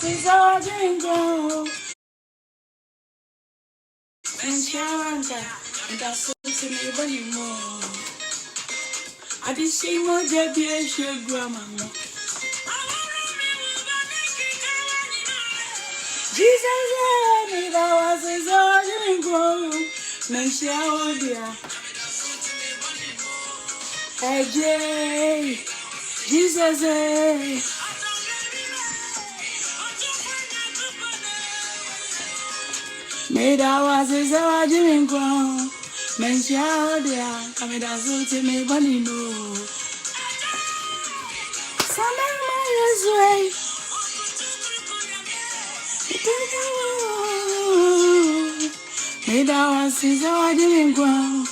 is all jingle. And Sharonda, and that's so to me anymore. I did see more Debbie and she grandma. Jesus, me that was his all jingle. Men Sharonda. Hey, Jay. Jesus, made our is our dream ground. Men shout there, come down to me, bunny no. Some miles away. Made our is our dream ground.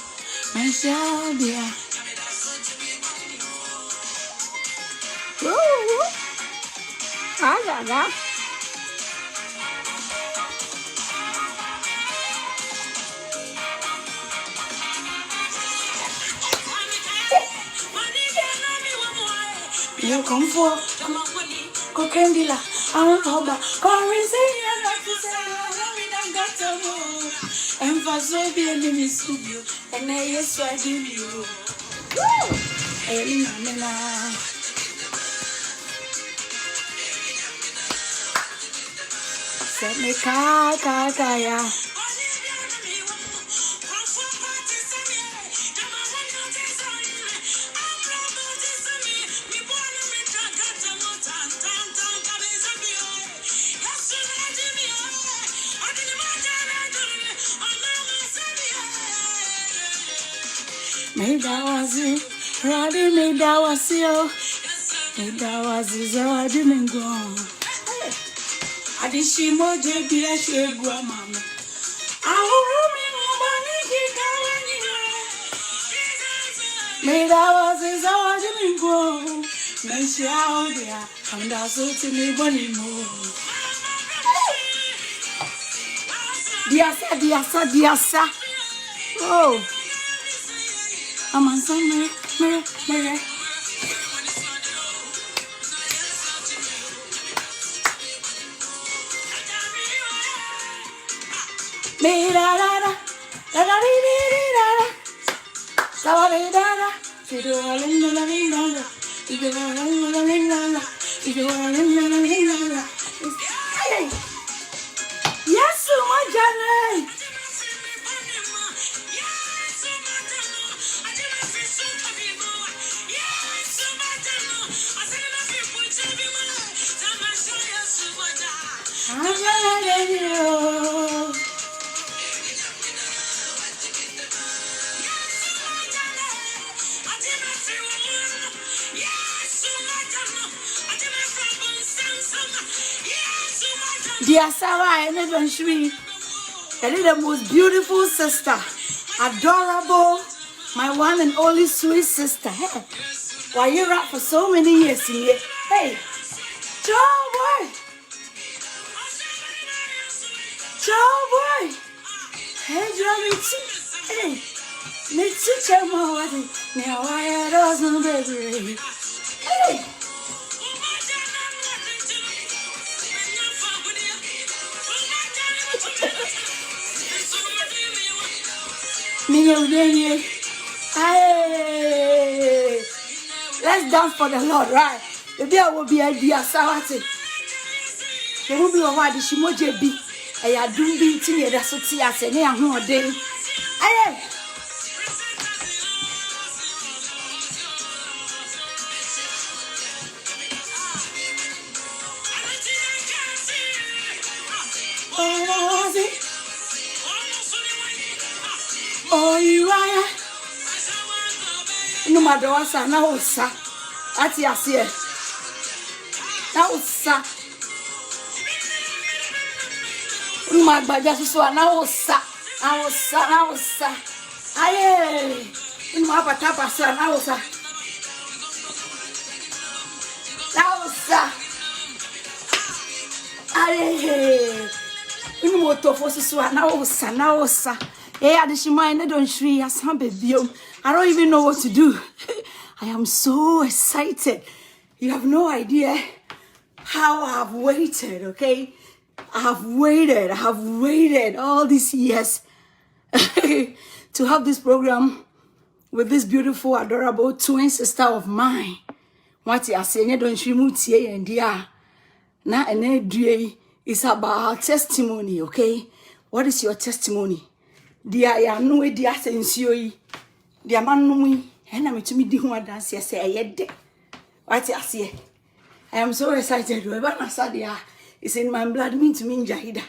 Men shout there. That. You come for Cocandilla. I'm over. And for so be an enemy studio, and I yes, I do you. Set me kaya. Made that was it, Roddy made that was you. Made that was it, so I didn't go. I did see more JB and she grandma. I made that was it, so I didn't go. Men she out there, come down so to me, bunny more. Diasa. Oh. I'm on some mirror. Yes, my Johnny. Dear Sarah, and even Shri, that is the most beautiful sister, adorable, my one and only sweet sister. Hey, why you rap for so many years in here? Hey, Joe boy. Hey, Joe, hey, me too, now I had awesome baby. Hey. Hey, let's dance for the Lord, right? The beer will be a dear Sawati. There will be a wide Shimoje be a doom be to me that's what I say near who day. Hey, oh, you are no matter what's now, sir. At your seat. Now, sir. My bagas so now, sir. Now, sir. Aye, in my patapa, sir. Now, sir. Aye, in motor for so now, sir. Hey, I just mind I don't shri as some baby. I don't even know what to do. I am so excited. You have no idea. how I have waited, okay? I have waited all these years to have this program with this beautiful, adorable twin sister of mine. What you are saying, don't you move here and dear? Now, and it's about her testimony, okay? What is your testimony? Dear, I know it, dear, since you, dear man, and I'm to me, do what dance, yes, I yet. What you say? I am so excited. It's in my blood, mean to me, Jahida.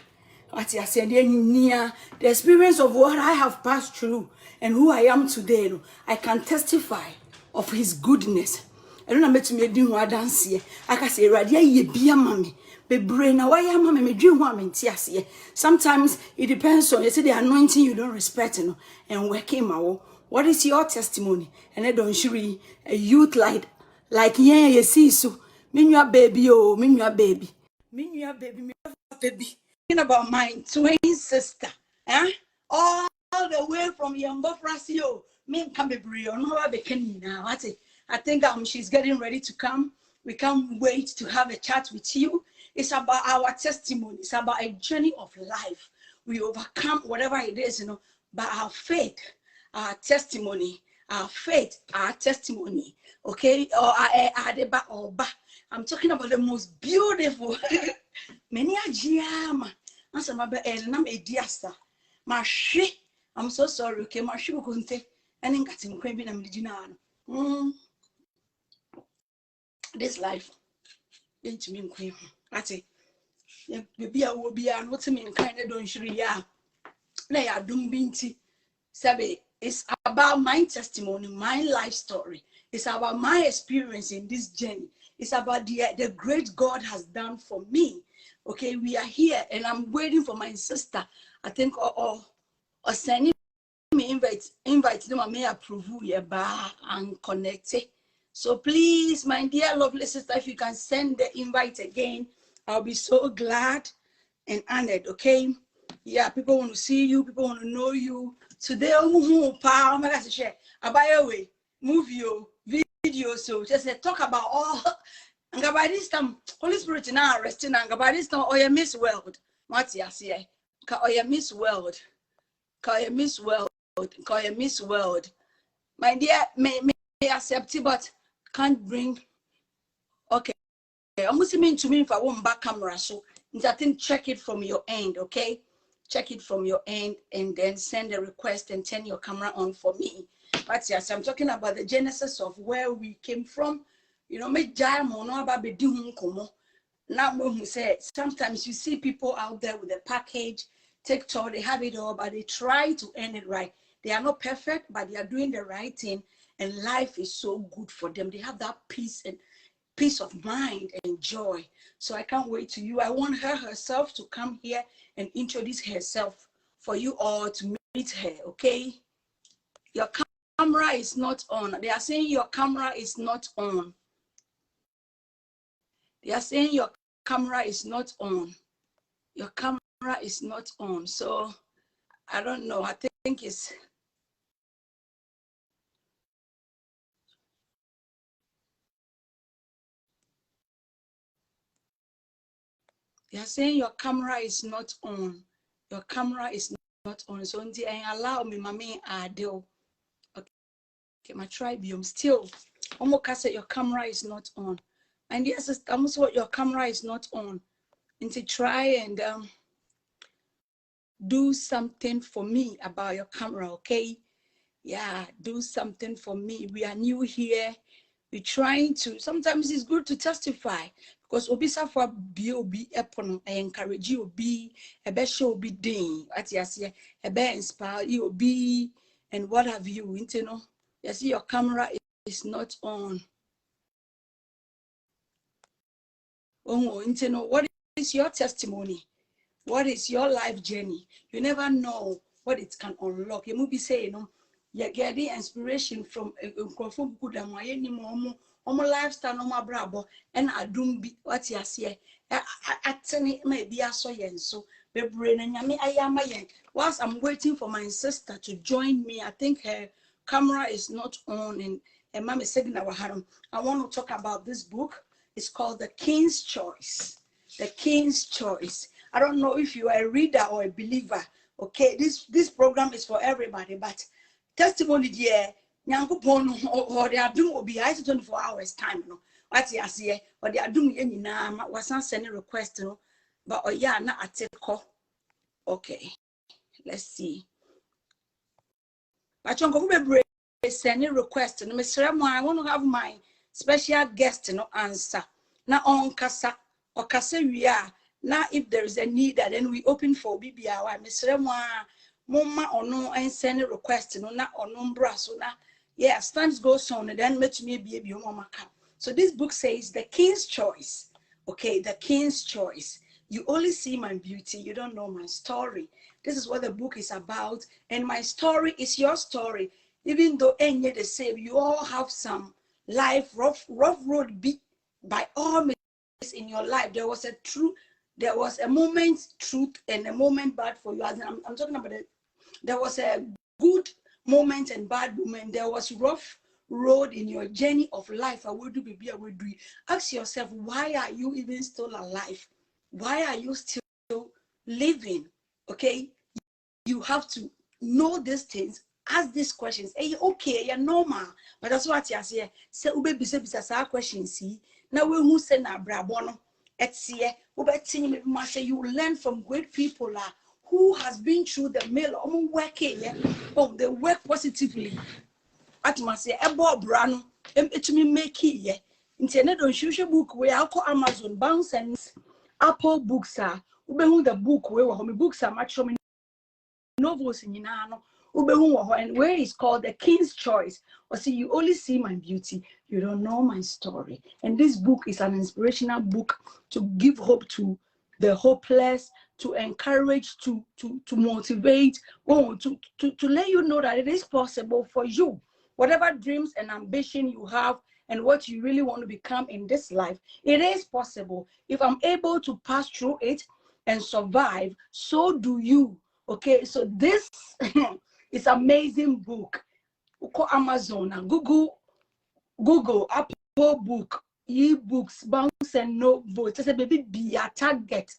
What you said, near the experience of what I have passed through and who I am today, I can testify of his goodness. I don't know to me doing what dance here. I can say, Radia, ye be a mommy. Be brain, why am mammy, me dream woman, tears here. Sometimes it depends on, you say, the anointing you don't respect, and working my own. What is your testimony? And I don't shri a youth like yeah, you see, so mean your baby, oh, mean your baby. Mean your baby, me baby. Thinking about my twin sister, eh? All the way from Yamba Frasio, me can be brilliant, no, I can now. I think she's getting ready to come. We can't wait to have a chat with you. It's about our testimony. It's about a journey of life. We overcome whatever it is, by our faith, our testimony, our faith, our testimony. Okay? Or I'm talking about the most beautiful. Many a jam. I'm so sorry. Okay, my shoe couldn't and then got him craving and this life into me queen. That's it. Maybe I will be an what's mean kind of don't shri ya. Nay, I don't binti. Sabe, it's about my testimony, my life story. It's about my experience in this journey. It's about the great God has done for me. Okay, we are here and I'm waiting for my sister. I think or sending me invite them. I may approve you and connect it. So please, my dear lovely sister, if you can send the invite again, I'll be so glad and honored. Okay, yeah, people want to see you, people want to know you. Today, I'm gonna share about way movie video. So just talk about all. And by this time, Holy Spirit now resting. And by this time, oh yeah, Miss World. What you say? Oh yeah, Miss World. Call you Miss World. Call you Miss World. My dear, may accept it, but can't bring. Okay, almost mean to me if I want back camera. So I think check it from your end. Okay, check it from your end and then send a request and turn your camera on for me. But yes, I'm talking about the genesis of where we came from. Me jam on about be doing como. Now who said sometimes you see people out there with a package, TikTok, they have it all, but they try to end it right. They are not perfect, but they are doing the right thing, and life is so good for them. They have that peace of mind and joy. So I can't wait to you. I want her herself to come here and introduce herself for you all to meet her. Okay, your camera is not on. They are saying your camera is not on. They are saying your camera is not on. Your camera is not on. So I don't know. I think it's they are saying your camera is not on. Your camera is not on. So until I allow me, mommy, I do. Okay, my tribium still. Omoka said your camera is not on. And yes, almost what your camera is not on. And to try and do something for me about your camera, okay? Yeah, do something for me. We are new here. We're trying to, sometimes it's good to testify because obisa for B.O.B. upon I encourage you be a best show be ding at yes, a bear inspire you be and what have you, you see your camera is not on. Oh, what is your testimony? What is your life journey? You never know what it can unlock. You must be saying, you're getting inspiration from lifestyle, no brabo, and I don't be what you say. I maybe I saw you so. Whilst I'm waiting for my sister to join me, I think her camera is not on and mom is saying I want to talk about this book. is called The King's Choice. The King's Choice. I don't know if you are a reader or a believer. Okay, this program is for everybody, but testimony there, Nyankopon or they are doing will be 24 hours time. No, what you see, or they are doing any now, was not sending request, no, but oh yeah, not at call. Okay, let's see. But you sending request, no, Mr. I want to have my special guest no answer. Na on kasa or kasa we are. Now, if there is a need, then we open for BBI. Mr. Mama or no and send a request, no, not or no brass, so now, yeah, times goes on, and then let me be your mama. So this book says The King's Choice. Okay, The King's Choice. You only see my beauty, you don't know my story. This is what the book is about, and my story is your story. Even though any the same, you all have some life rough road beat by all means in your life. There was a moment truth and a moment bad for you. As I'm talking about it. There was a good moment and bad moment. There was rough road in your journey of life. I will do baby, I will do. Ask yourself, why are you even still alive? Why are you still living? Okay, you have to know these things. Ask these questions. Hey, okay, you're normal, but that's what you say. Say, ube bisa questions. See, now we who say na brabono. Etsiye, you learn from great people who has been through the mill. They work positively. At my say, ebo brano, to me make it. Internet on social book where I call Amazon bounce and Apple books are. The book where home books are much novels in Yinano. And where it's called The King's Choice. Or see, you only see my beauty, you don't know my story. And this book is an inspirational book to give hope to the hopeless, to encourage, to motivate, to let you know that it is possible for you. Whatever dreams and ambition you have and what you really want to become in this life, it is possible. If I'm able to pass through it and survive, so do you. Okay, so this it's amazing book. Amazon and Google, Apple book, e-books, bounce and novels. Just a baby be a Target,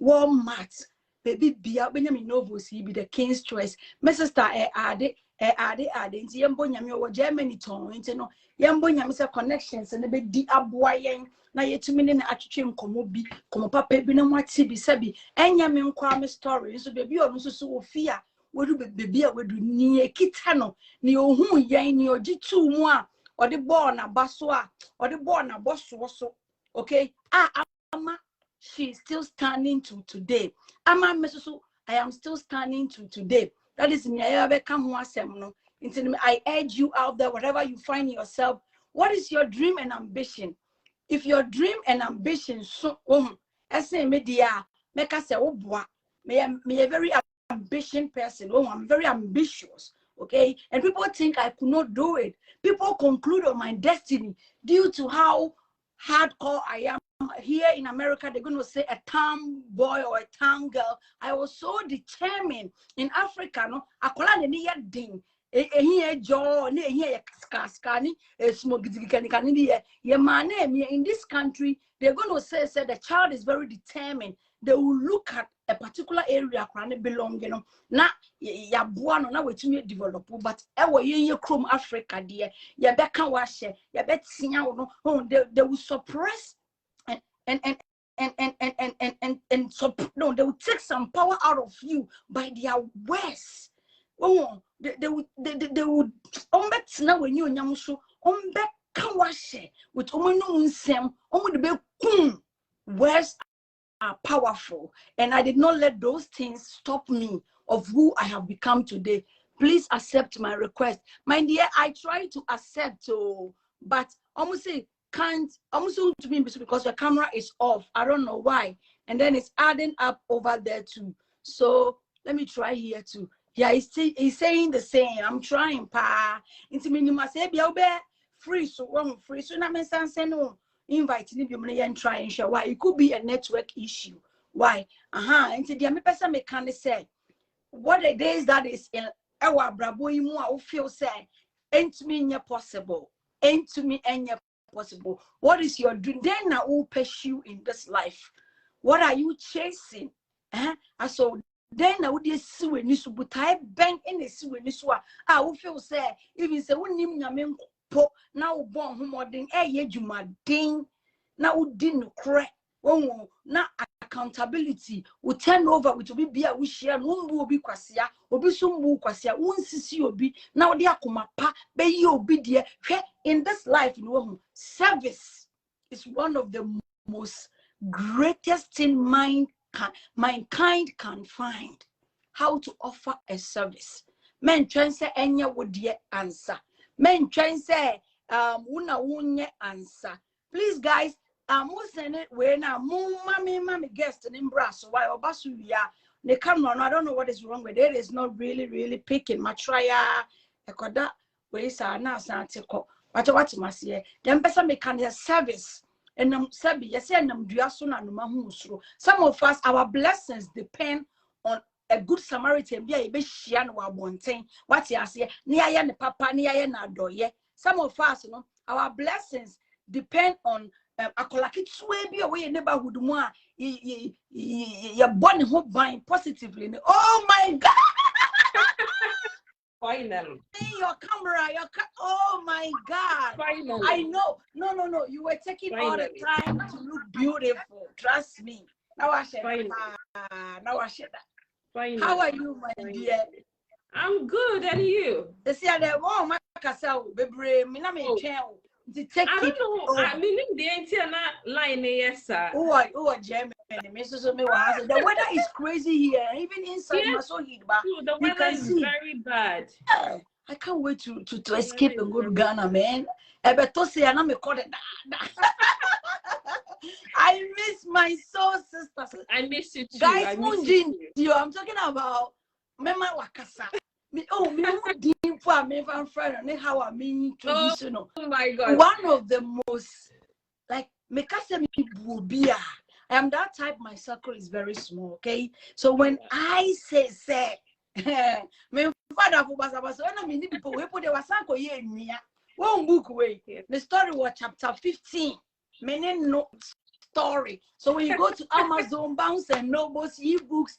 Walmart, baby be a Benjamin novels. He be The King's Choice. My sister, add. Into Yambonya or Germany tone. Into no Yambonya connections and the big di abwayen. Na yet 2 minutes attitude komobi, como papa bina what be sabi, and yamin kwame story. So baby or so fear. What do baby would do near kitano, neo who yan your G2 moi, or the born a baswa, or the born a boss so. Okay, Ama, she is still standing to today. Ama Mesusu, I am still standing to today. That is me. I urge you out there, whatever you find yourself, what is your dream and ambition? If your dream and ambition so I say media make us say me a very ambitious person. I'm very ambitious. Okay, and people think I could not do it. People conclude on my destiny due to how hardcore I am. Here in America, they're going to say a town boy or a town girl. I was so determined. In Africa, no, I call it a ding. Here, jaw, here, scarscani, smoke, your man, in this country, they're going to say the child is very determined. They will look at a particular area belong, you know. Now, ya buano na we to develop, but in chrome Africa, dear, ya becca wash, ya bet sing out, no, they will suppress and so no, they will take some power out of you by their words. Oh, they would now when you young so can wash with no the words are powerful, and I did not let those things stop me of who I have become today. Please accept my request, my dear. I try to accept, but almost say can't almost to me because the camera is off. I don't know why, and then it's adding up over there too. So let me try here too. Yeah, he's saying the same. I'm trying, pa. Into me, you must say, be free, so one free. So now, I'm saying, no, inviting you and try and show why it could be a network issue. Why? Into the person may kind of say, what it is that is in our brabo, you feel say, ain't me possible, ain't to me, and possible. What is your dream? Then I will pursue in this life. What are you chasing? And so then I would see when you but I bang in the see when you I will feel say even say when you po now born who more than you my ding now didn't crack. Oh, now accountability will turn over with be a wish here, will be quasia, or be some quasia, won't see you be now dear kuma pa, be you be dear. In this life, you know, service is one of the most greatest thing mankind can find. How to offer a service. Men try say enya would dear answer. Men try say una wunye answer. Please, guys. Send it when mommy guest and in brass why obasuya the camera. I don't know what is wrong with it. It's not really picking my trya. Ekoda we say na santiko. What must say? Then person make a service and sabi yes and duaso na numa hu. Some of us our blessings depend on a good Samaritan. Be a be shia no abonten. What you say? Ni aye ne papa ni aye na doye. Some of us, you know, our blessings depend on akolaki swebi away neighborhood more you're born hope buying positively. Oh my God. Finally. Your camera, oh my God. Finally. I know. No. You were taking Finally. all the time to look beautiful. Trust me. Now I share that. Finally. How are you, my dear? I'm good, and you? They say that my castle, baby, me na me channel. I don't know. I mean, the entire line, yes, sir. Oh, Germany. The weather is crazy here. Even inside my soul heat, but the weather is very bad. I can't wait to escape and go to Ghana, man. I miss my soul sisters. I miss you too. Guys, I miss you too. I'm talking about Mema Wakasa. How I mean traditional. Oh my God. One of the most like I am that type, my circle is very small, okay? So when I say my father people we put one book away. The story was chapter 15. Meaning no story. So when you go to Amazon, Barnes and Nobles, e-books,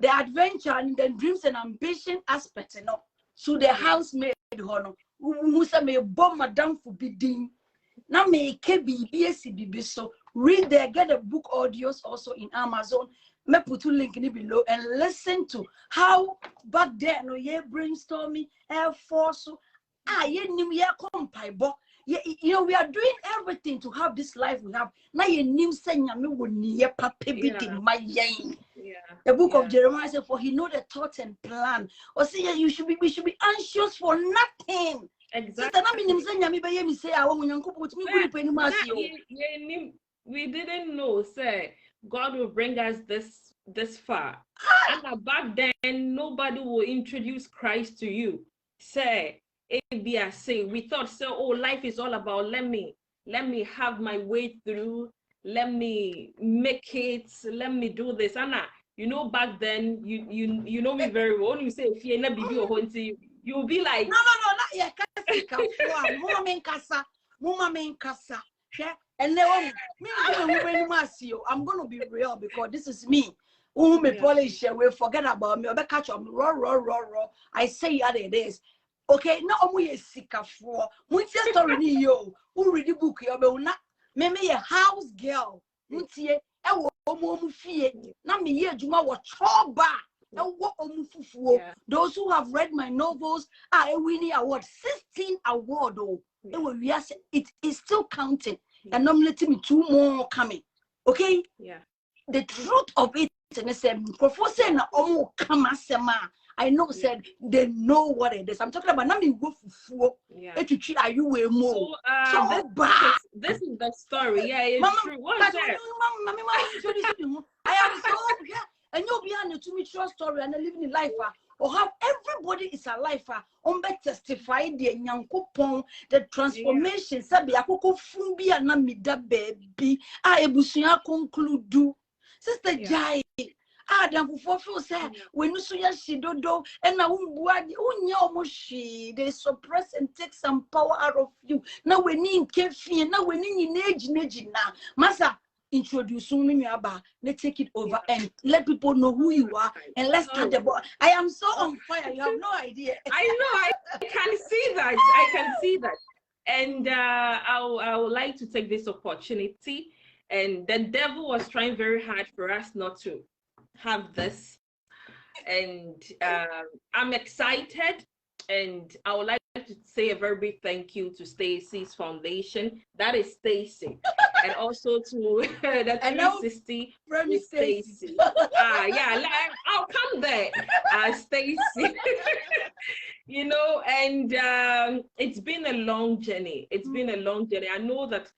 the adventure and the dreams and ambition aspect, you know. So the housemaid, honor, who say me bomb madam for bidding. Now me KBBSCBB. So read there, get the book audios also in Amazon. Me put a link in it below and listen to how back then no ye brainstorming Air Force. Ye nim ye compile. You know, we are doing everything to have this life we have. Now you nim senya me wo niye pape my yen. The book of Jeremiah says, for he know the thoughts and plan. Or say we should be anxious for nothing. Exactly. We didn't know, say, God will bring us this far. And back then, nobody will introduce Christ to you. Say, ABSC, we thought, so, oh, life is all about let me have my way through, let me make it, let me do this. And you know, back then, you know me very well. When you say if you're not baby or hunting, you'll be like, no, not yet. Mama kasa. And then I'm gonna be real because this is me. Who me polish we forget about me. I catch them raw. I say how it is. Okay, no omu sika for. Muntie story ni yo. Who read the book yo be una. Me a house girl. Muntie ewo omu fie. Na me ye adwuma wo choba. Ewo omu fufuo. Those who have read my novels are winning award 16 award oh. It is still counting. And I'm letting me 2 more coming. Okay? Yeah. The truth of it, and I said, Professor Omo Kamasema. I know said they know what it is. I'm talking about not go for are you way more? So this is the story. Yeah, it's true. I am so and you'll be on to me true story and living in life. Or how everybody is a life. Testify the nyankopon the transformation. Sabi akoko fumbia na mida baby. Ebusuya conclude. Sister Jai, Adam for say when you see she dodo and now they suppress and take some power out of you. Now we need kefi, now we need age na. Masa introduce me about let's take it over and let people know who you are and let's start the ball. I am so on fire, you have no idea. I know, I can see that. I can see that. And I would like to take this opportunity. And the devil was trying very hard for us not to have this. And I'm excited. And I would like to say a very big thank you to Stacy's foundation. That is Stacy. And also to the 360 with Stacy. Yeah, I'll come there. Stacy. You know, and it's been a long journey. It's been a long journey. I know that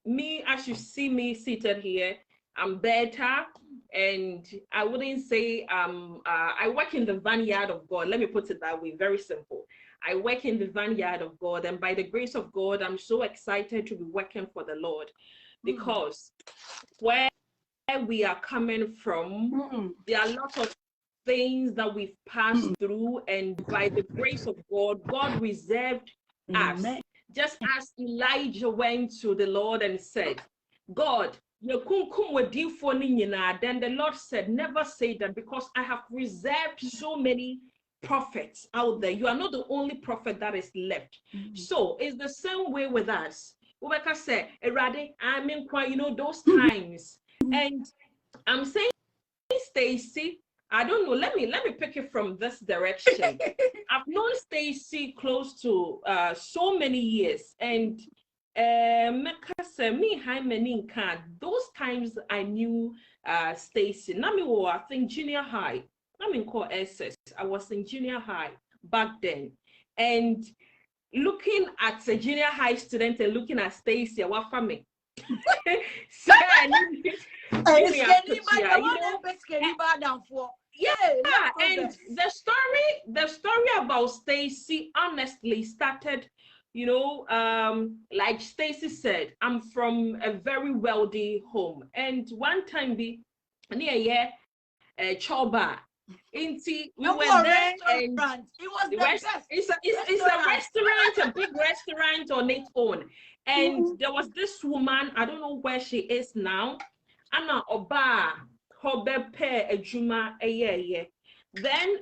me, as you see me seated here, I'm better. And I wouldn't say I work in the vineyard of God. Let me put it that way, very simple. I work in the vineyard of God, and by the grace of God, I'm so excited to be working for the Lord, because where we are coming from, there are a lot of things that we've passed through, and by the grace of God, God reserved us. Just as Elijah went to the Lord and said, God, then the Lord said, never say that, because I have reserved so many prophets out there. You are not the only prophet that is left. So it's the same way with us. Ubeka said, I mean, you know, those times. And I'm saying, Stacy, I don't know, let me pick it from this direction. I've known Stacy close to so many years, and those times I knew Stacy. I think junior high. I was in junior high back then, and looking at a junior high student and looking at Stacy, what for me? So, and the story about Stacy honestly started, you know, like Stacy said, I'm from a very wealthy home, and one time near Choba, we went there, and it's a restaurant, a big restaurant on its own, and there was this woman, I don't know where she is now, Anna Oba Hobe Pe Ejuma Eye. Then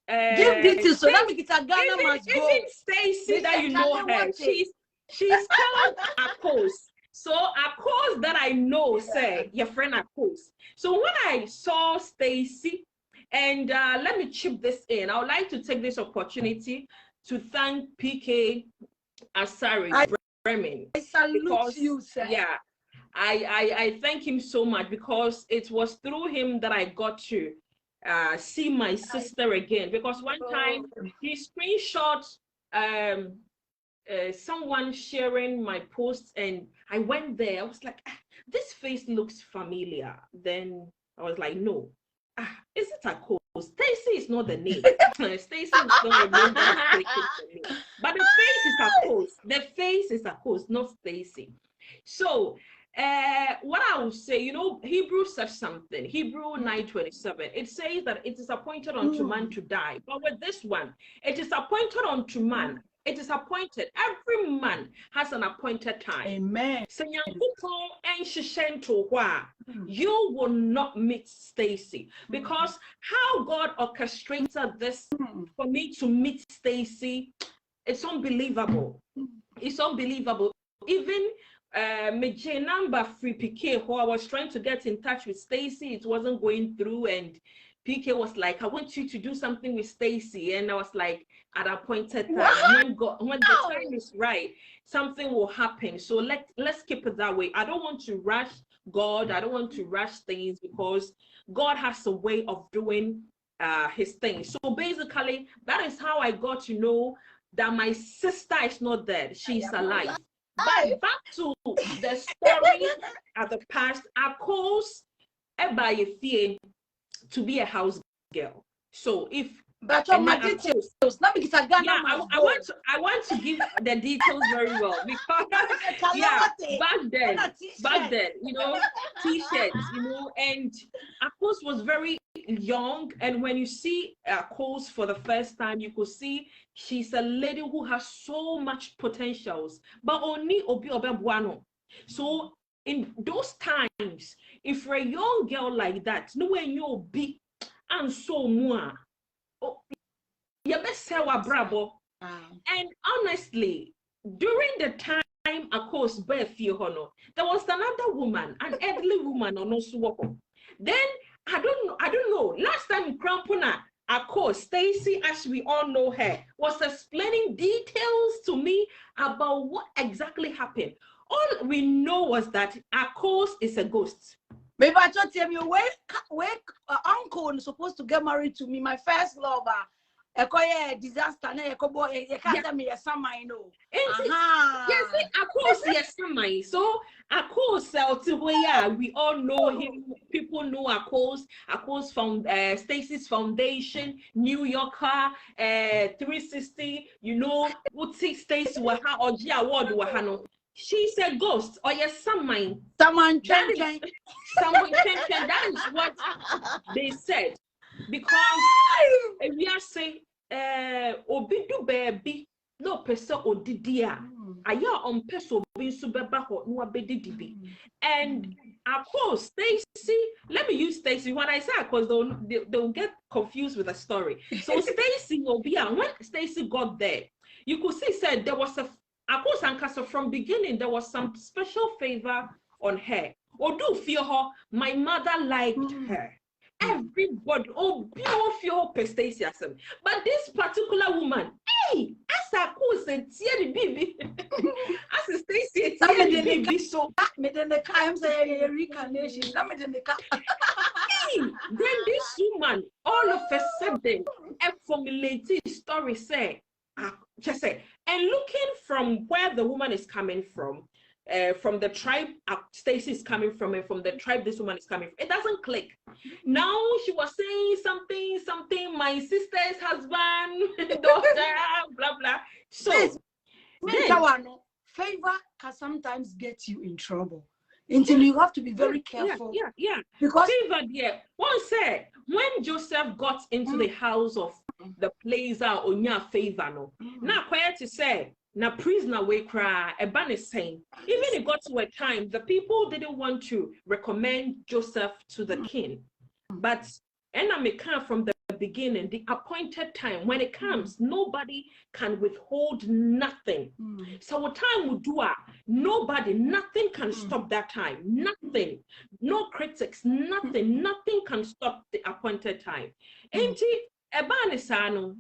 give details so that we get a Ghana must go. Even Stacy, that you know her, she's called Akos. So Akos that I know, say your friend Akos. So when I saw Stacy, and let me chip this in, I would like to take this opportunity to thank PK Asari Bremen. I salute you, sir. Yeah. I thank him so much, because it was through him that I got to see my sister again, because one time he screenshot someone sharing my posts, and I went there. I was like, this face looks familiar. Then I was like, no, is it a code? Stacy is not the name. Stacy is not the name that is taken for me. But the face is a post. The face is a post, not Stacy. So what I would say, you know, Hebrew says something. Hebrew 9:27. It says that it is appointed unto man to die. But with this one, it is appointed unto man. It is appointed. Every man has an appointed time. Amen. So you will not meet Stacy, because how God orchestrated this for me to meet Stacy, it's unbelievable. It's unbelievable. Even number free PK, who I was trying to get in touch with Stacy, it wasn't going through, and PK was like, I want you to do something with Stacy, and I was like, at a appointed time, when the time is right, something will happen. So let's keep it that way. I don't want to rush God. I don't want to rush things, because God has a way of doing his thing. So basically, that is how I got to know that my sister is not dead. She's alive. But back to the story at the past, I caused to be a house girl. So if But on my then, of details, course, not because I got yeah, I want to give the details very well because yeah, back then, you know, t-shirts, you know, and Akos was very young, and when you see Akos for the first time, you could see she's a lady who has so much potentials, but only obi obebuano. So in those times, if you're a young girl like that, no way you'll be and so more. And honestly, during the time, of course, there was another woman, an elderly woman on Osuwoko. Then I don't know. Last time in Krampuna, of course, Stacy, as we all know her, was explaining details to me about what exactly happened. All we know was that Akos is a ghost. Maybe I told him, uncle is supposed to get married to me, my first lover. A disaster, a boy, a can't me a summer, I know. Yes, of course, yes, somebody. So, of course, we all know him. People know Akos from Stacy's Foundation, New Yorker, 360. You know, would see Stacy Waha or G Award Wahano. She's a ghost, or yes, someone. Someone that is what they said. Because we are saying, Obidu baby, no person odidia. Aya on peso bin subeba ho no abedidibi. And of course, Stacy, let me use Stacy when I say because they'll get confused with the story. So Stacy Obia, when Stacy got there, you could see said there was of course, and from beginning there was some special favor on her. Or do feel her, my mother liked her. Everybody, beautiful Stacy. But this particular woman, hey, as a course, and baby, as a Stacy, baby, so then the car say reincarnation. then this woman, all of a sudden, a formulated story say, just say, and looking from where the woman is coming from the tribe Stacy is coming from, and from the tribe this woman is coming from, it doesn't click. Now she was saying something, my sister's husband, daughter, blah blah. So favor can sometimes get you in trouble. Until you have to be very careful. Yeah. Because favor, yeah. One said when Joseph got into the house of the placer Onya favor, no. Now quiet to say. Now prisoner we cry a ban is saying even it got to a time the people didn't want to recommend Joseph to the king, but and I may come from the beginning, the appointed time when it comes, nobody can withhold nothing. So what time would do nothing can stop that time, nothing, no critics, nothing can stop the appointed time. Ain't it a ban is some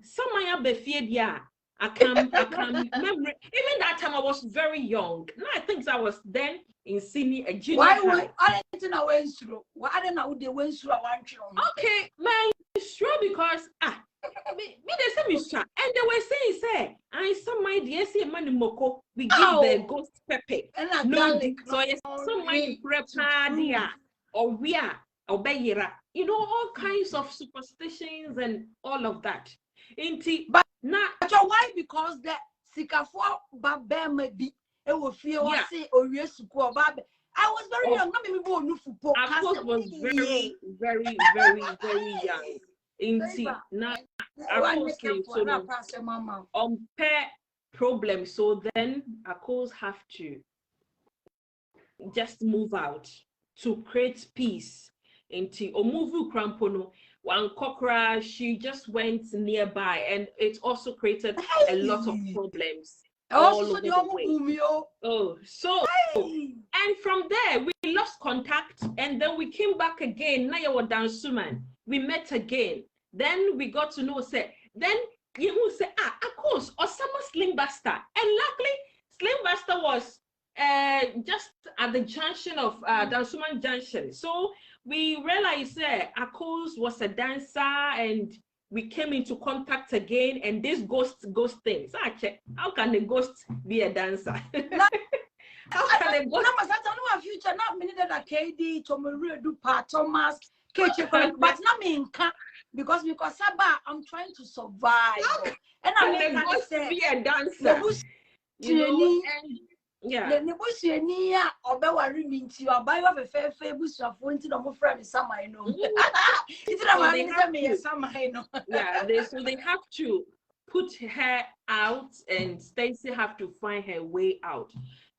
be feared ya. I can remember. Even that time I was very young. No, I think I was then in senior junior high. Why? I didn't know went through. Why didn't know they went through? Okay, man, sure because me they say me sure, and they were saying say I some my dear say money moko we give the ghost pepper and garlic. So yes, some my prepare or we are or bayira. You know all kinds of superstitions and all of that. But why? Because the sikafo babe maybe it will feel say or yes babe. I was very young, not maybe born new football. I was very young. Now I was pair problem. So then I course have to just move out to create peace. Omuvu Krampono, one cockra, she just went nearby, and it also created a lot of problems all over the way. And from there we lost contact, and then we came back again. Now you were down Suman. We met again. Then we got to know say, then you will say, of course, Osama Slim Basta. And luckily, Slim Basta was just at the junction of Dansuman Junction. So we realized Akos was a dancer, and we came into contact again, and this ghost thing. So I check, how can a ghost be a dancer? How can a ghost? Future not many that KD, Tomaru, do part Thomas, but not me because Saba, I'm trying to survive. And I'm supposed to be a dancer. You know, and yeah. The negotiation obewa minti or buy of a fair bush of winter of friend some I know. Yeah, they have to put her out, and Stacy have to find her way out.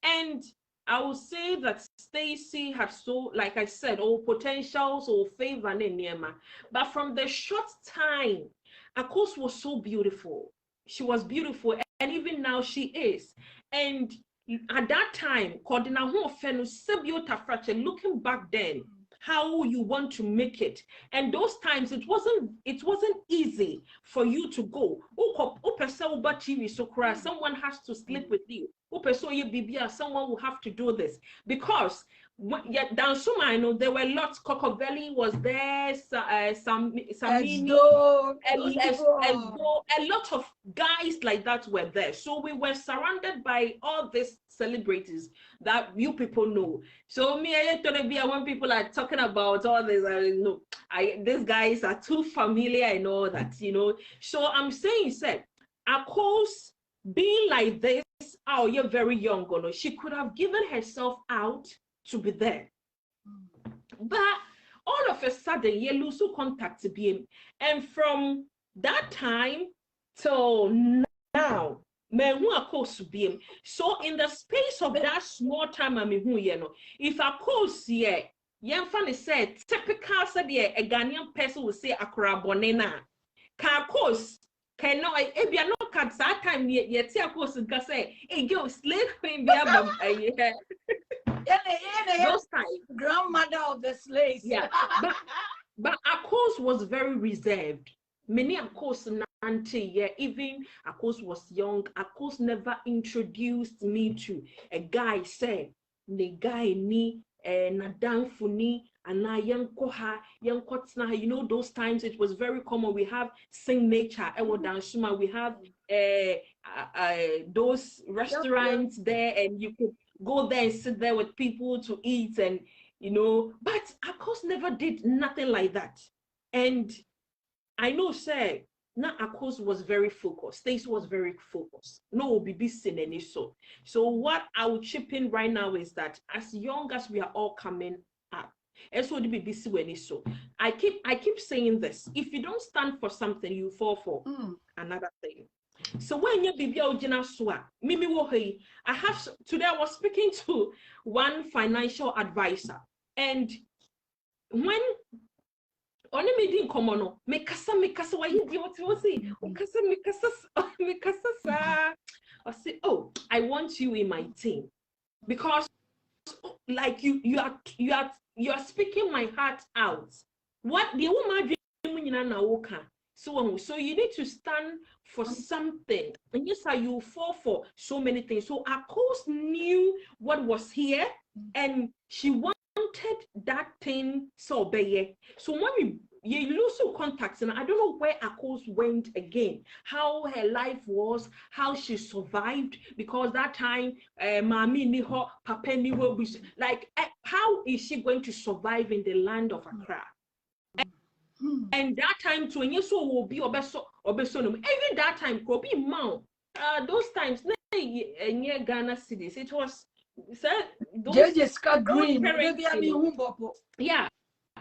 And I will say that Stacy has, so, like I said, all potentials or favor in Nema. But from the short time, Akos was so beautiful. She was beautiful, and even now she is. And at that time, looking back then, how you want to make it, and those times it wasn't easy for you to go. Someone has to sleep with you. Someone will have to do this, because down Suma, I know there were lots. Cocovelli was there, Samini, a lot of guys like that were there. So we were surrounded by all these celebrities that you people know. So me, when people are talking about all this, these guys are too familiar and all that, you know. So I'm saying, of course, being like this, oh, you're very young, she could have given herself out to be there. But all of a sudden, you lose contact to him. And from that time till now, so in the space of that small time, if I course, funny said, typical said, a Ghanaian person will say, Akra Bonena. Can course. Can no, if you're not at that time, yet, course, and say, a girl slave queen, those times, grandmother of the slaves. Yeah, but Akos was very reserved. Many Akos auntie, yeah, even Akos was young. Akos never introduced me to a guy. Say, the guy ni nadang funi. And now young koha, young kotsna, you know, those times it was very common. We have sing nature, we have those restaurants there, and you could go there and sit there with people to eat, and you know, but Akos never did nothing like that. And I know, now Akos was very focused. Stacy was very focused. No BBC any so. So what I will chip in right now is that as young as we are all coming up, SODBBC when so. I keep saying this. If you don't stand for something, you fall for another thing. So when you be Mimi Wohi, today I was speaking to one financial advisor, and when only me didn't come on, me kasa why you what say? Me kasa I say, oh, I want you in my team, because like you are speaking my heart out. What the woman so you need to stand for something, and yes, you fall for so many things. So Akos knew what was here, and she wanted that thing so bad. So when you lose contacts, and I don't know where Akos went again, how her life was, how she survived, because that time, Mami Niho, Papa Niho, like, how is she going to survive in the land of Accra? And that time, to will be Obesono. Even that time, could be Mount. Those times, near Ghana cities, it was green. Yeah.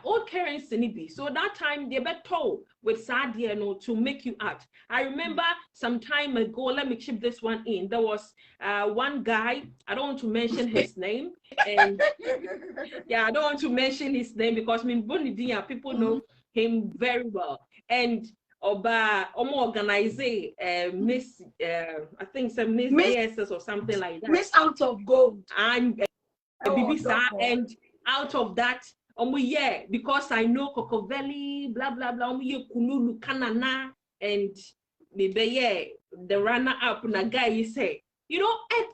Old currency, so that time they were told with Sadia to make you act. I remember some time ago, let me chip this one in. There was one guy, I don't want to mention his name, and yeah, I don't want to mention his name because people know him very well. And Oba organize Miss I think some Miss or something like that. Miss Out of Gold. And and out of that. Because I know Cocovelli, blah blah blah. Kululu Kanana, and maybe the runner up and a guy you say, you know, and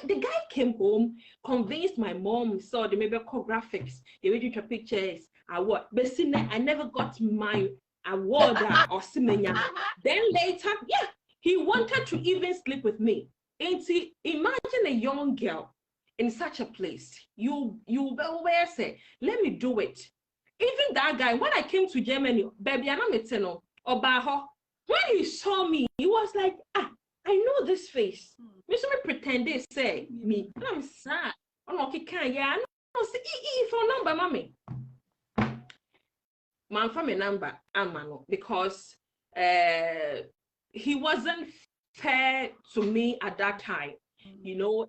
the guy came home, convinced my mom, saw the maybe graphics, the way pictures, but I never got my award or simenya. Then later, yeah, he wanted to even sleep with me. And see, imagine a young girl in such a place, you say, let me do it. even that guy, when I came to Germany, baby, I'm not Obaho. When he saw me, he was like, I know this face. Me so me pretend they say me. And I'm sad. I'm okay, can yeah. No, see, for number, mommy. Man, from a number, because he wasn't fair to me at that time. You know,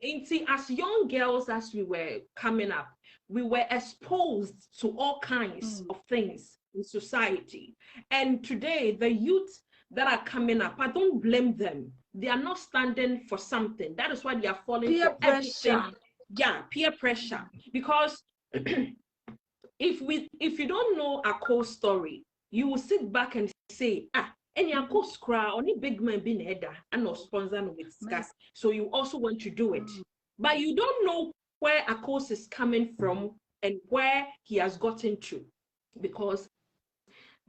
as young girls, as we were coming up, we were exposed to all kinds of things in society. And today, the youth that are coming up, I don't blame them. They are not standing for something. That is why they are falling peer for pressure. everything. Yeah, peer pressure. Because if you don't know a core story, you will sit back and say, any course cry, only big man being header and no sponsor with scars. So you also want to do it. But you don't know where a course is coming from and where he has gotten to. Because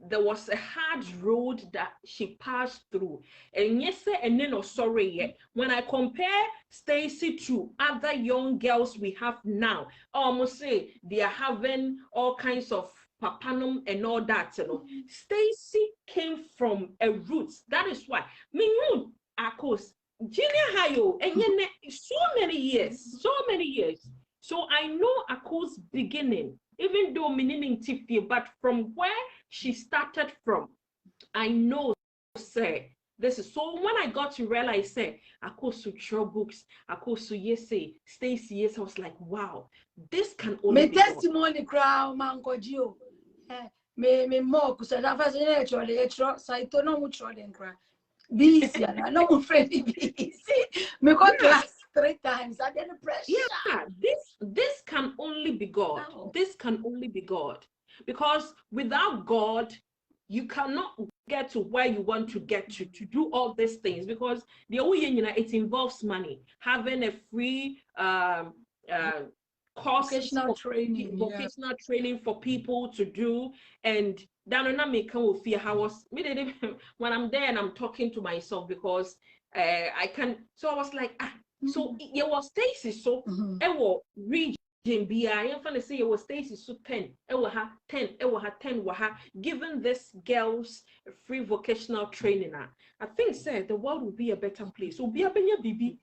there was a hard road that she passed through. And yes, and then sorry yet. When I compare Stacy to other young girls we have now, I almost say they are having all kinds of papanum and all that. You know, Stacy came from a roots. That is why me of course junior high and so many years. So I know Ako's beginning, even though meaning Tiffy, but from where she started from, I know, say, this is so when I got to realize, say, Ako Sutra books, Ako Suyese, Stacy, yes, I was like, wow, this can only be testimony crowd, Manko Gio. Me more, because I was in a trolley, so I don't know which trolley and cry. Busy, I know friend busy. Me got class 3 times. I didn't pressure. Yeah, this can only be God. Oh. This can only be God. Because without God, you cannot get to where you want to get to do all these things. Because the it involves money. Having a free course, vocational training for people to do, and when I'm there and I'm talking to myself because I can. So I was like, so it was Stacy. So it was region B. I am going to say it was Stacy. So 10. It was her 10. It was her 10. Giving this girls free vocational training. I think said the world will be a better place. So be a baby.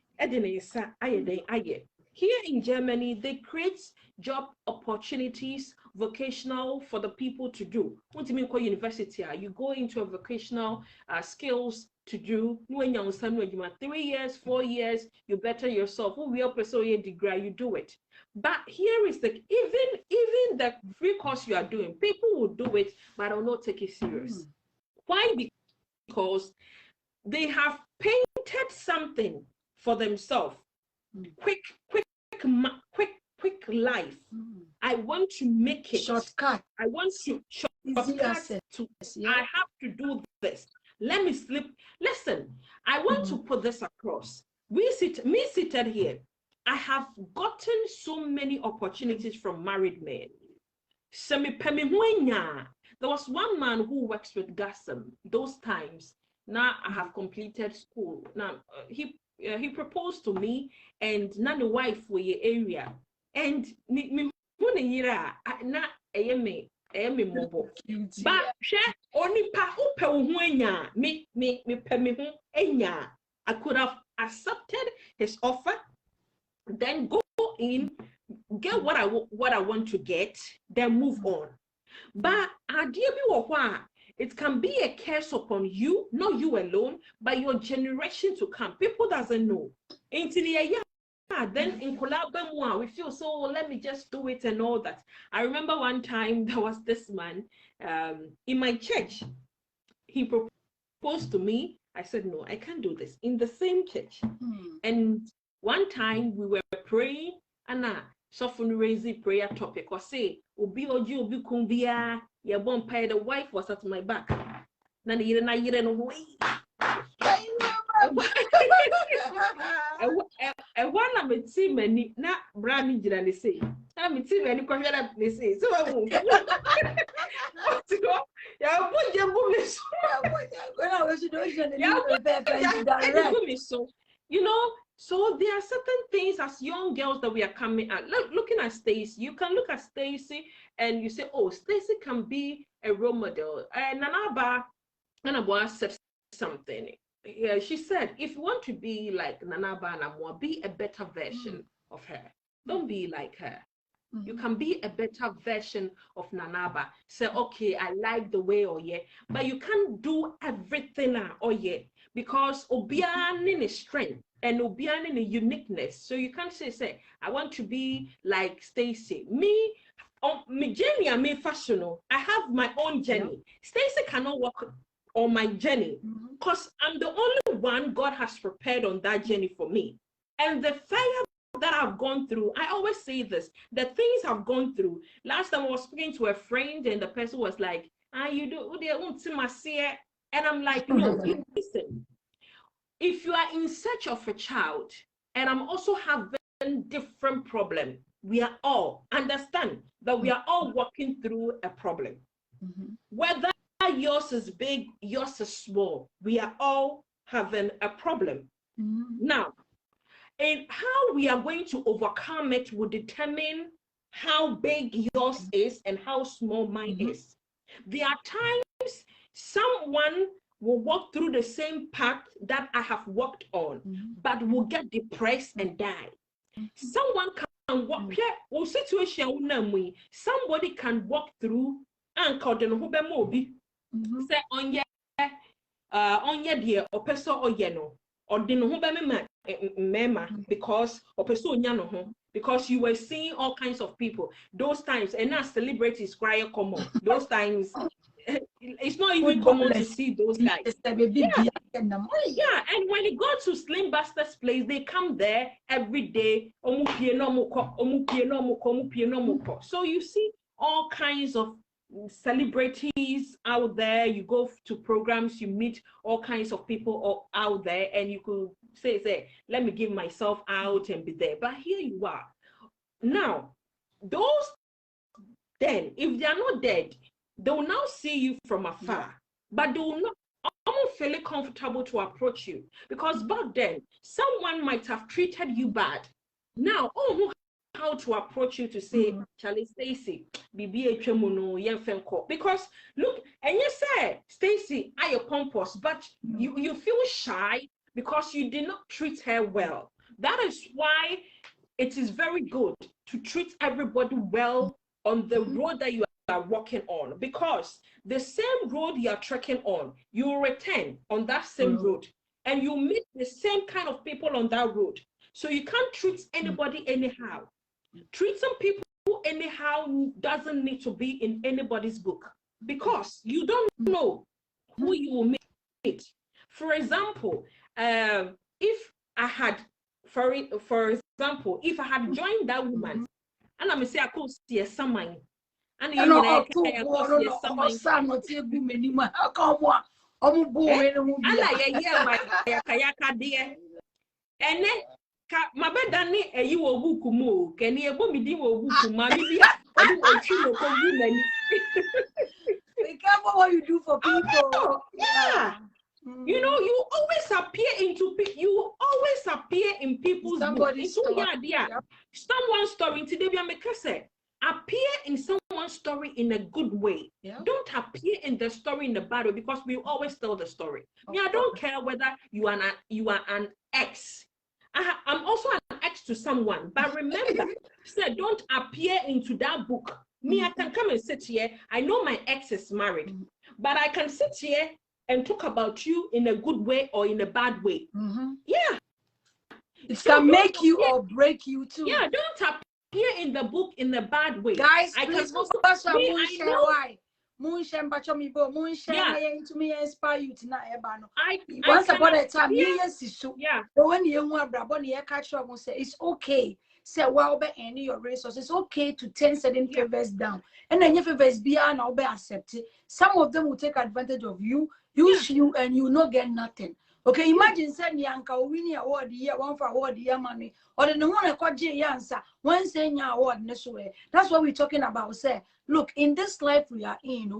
Here in Germany, they create job opportunities, vocational for the people to do. What do you mean call university? You go into a vocational skills to do. When you're 3 years, 4 years, you better yourself. Who will pursue your degree, you do it. But here is the even the free course you are doing, people will do it, but will not take it serious. Why? Because they have painted something for themselves. Quick life. I want to make it shortcut. I want to shortcut to. I have to do this. Let me sleep. Listen, I want to put this across. Me seated here, I have gotten so many opportunities from married men. There was one man who works with Gassam. Those times, now I have completed school. Now he proposed to me, and now the wife for your area, and me na me mobile. But only pa me I could have accepted his offer, then go in, get what I want to get, then move on. But it can be a curse upon you, not you alone, but your generation to come. People doesn't know. Until then in Kolabemwa, we feel so, let me just do it and all that. I remember one time there was this man in my church. He proposed to me. I said, no, I can't do this. In the same church. And one time we were praying, and so fundraising prayer topic was say, Obi oji obi kumbia, ya bonpai, the wife was at my back. Nani yire na yire no way. And one of my team and na brand jira say. I'm a team and question they say. So I won't go. Yeah, put your boomies. When I was doing so, you know, So there are certain things as young girls that we are coming at. Looking at Stacy, you can look at Stacy and you say, oh, Stacy can be a role model. Nanaba said something. Yeah, she said, if you want to be like Nanaba Namwa, be a better version of her. Don't be like her. You can be a better version of Nanaba. Say, okay, I like the way but you can't do everything because obiani is strength and obiani is uniqueness. So you can't say, I want to be like Stacy. Me journey, I may fashionable. I have my own journey. Stacy cannot walk on my journey because I'm the only one God has prepared on that journey for me. And the fire that I've gone through, I always say this, the things I've gone through. Last time I was speaking to a friend and the person was like, you do, and I'm like, no, listen, if you are in search of a child, and I'm also having different problem, we are all, understand that we are all walking through a problem. Whether yours is big, yours is small, we are all having a problem. Now, and how we are going to overcome it will determine how big yours is and how small mine is. There are times someone will walk through the same path that I have walked on, but will get depressed and die. Someone can walk here, situation somebody can walk through and call them say on ye dear or person or yeno or didn't because you were seeing all kinds of people those times, and now celebrities cry common those times. It's not even common to see those guys. And when you go to Slim Buster's place, they come there every day. So you see all kinds of celebrities out there. You go to programs, you meet all kinds of people out there, and you could say, let me give myself out and be there. But here you are. Now, those then, if they are not dead, they will now see you from afar, but they will not feel comfortable to approach you, because back then, someone might have treated you bad. Now, how to approach you to say, Charlie Stacy, because look, and you say, Stacy, are you pompous, but you feel shy because you did not treat her well. That is why it is very good to treat everybody well on the road that you are walking on, because the same road you are trekking on, you will return on that same road, and you meet the same kind of people on that road. So you can't treat anybody anyhow. Treat some people anyhow doesn't need to be in anybody's book, because you don't know who you will meet. For example, if I had, for example, if I had joined that woman, and I'm say I could see someone, and you know, my bed dani you will book mo can you ebo mi di wo book ma bi be careful what you do for people. Yeah. You know, you always appear in people's Somebody's story. Someone's story today be make say appear in someone's story in a good way. Don't appear in the story in the bad way, because we always tell the story. I don't care whether you are an ex. I'm also an ex to someone, but remember, say don't appear into that book. Me, I can come and sit here. I know my ex is married, but I can sit here and talk about you in a good way or in a bad way. Yeah. It can make you or break you too. Yeah, don't appear in the book in a bad way. Guys, I please can also inspire you tonight. Once upon a time, but when you catch up and say it's okay. Say well be any your resources. It's okay to turn certain favors down. And then your favors beyond now be accepted. Some of them will take advantage of you, use you, and you not get nothing. Okay, imagine sending Yanka winning award year, one for award year money, or the one I call J answer, one saying your award this way. That's what we're talking about. Say, look, in this life we are in,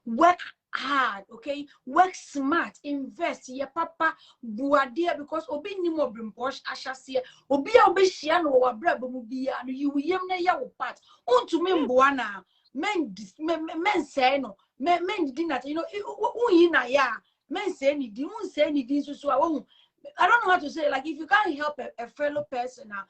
work hard, okay? Work smart, invest. Ye papa buadia because obi ni mo brimposh ashasie. Obi a obi shia no wa bra ba mu bia no you yem na ya wo part. Unto me mboana men say no men did not, you know, un na ya men say ni di un say ni di so I don't know how to say it. Like if you can't help a fellow person now,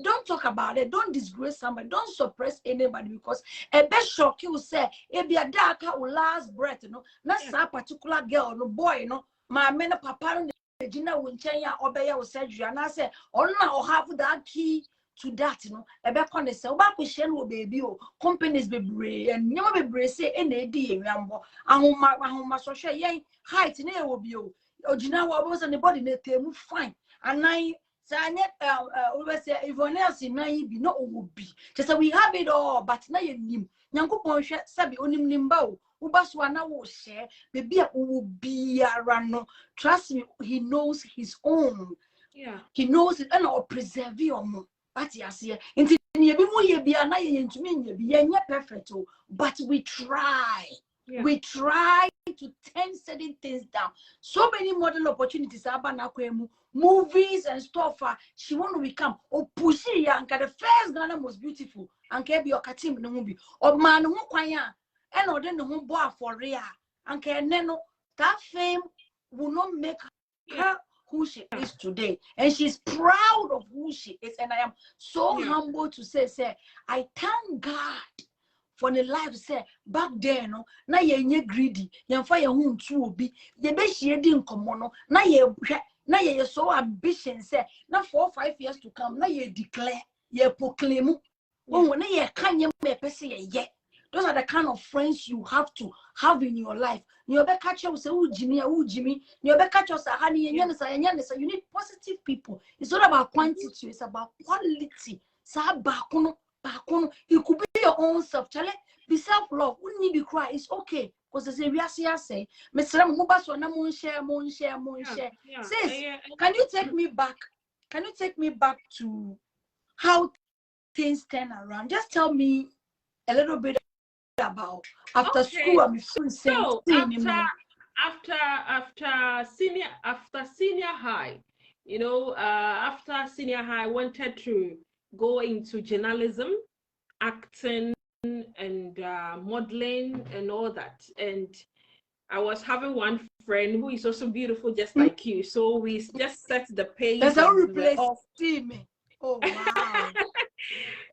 don't talk about it. Don't disgrace somebody. Don't suppress anybody because a best shock you say it be a dark will last breath, you know. Not some particular girl or boy, you know. My men papa Gina Winchenya obey your surgery, and I say, oh now have that key to that, you know. A back on the cell back with Shen will be you, companies be brave, and never be brave say any day, Rambo. And my social yay height near will be you. Ojina was anybody ne fine and I always say if one else in be no would be just so we have it all but now you nim Yankupon sabi onim nimba ubaswana will share maybe a will be a run trust me he knows his own he knows it and I'll preserve you more but yes here into ye be more ye be an eye into me ye be perfect but we try. We try to turn certain things down. So many model opportunities movies and stuff. She want to become pussy and the first Ghana most beautiful and can be your katim no movie or man who kwaya and or then the boy for real and can neno that fame will not make her who she is today, and she's proud of who she is. And I am so humble to say I thank God for the life say back then no na ye greedy ye fa ye hu ntu obi ye be hie di nkomo no na ye so ambition say na 4-5 years to come na ye declare ye proclaim when na ye kanye me pese ye those are the kind of friends you have to have in your life. You be catch you say Jimmy you be catch us ha ni ye say you need positive people. It's not about quantity, it's about quality. Sa ba kono it could be your own self. Chale, be self-love. We need to cry. It's okay. Because as we say, Sis, can you take me back? Can you take me back to how things turn around? Just tell me a little bit about after school. I'm so after senior high, you know, after senior high, I wanted to go into journalism, acting, and modeling, and all that. And I was having one friend who is also beautiful, just like you. So we just set the pace. That's how replace me. Oh wow!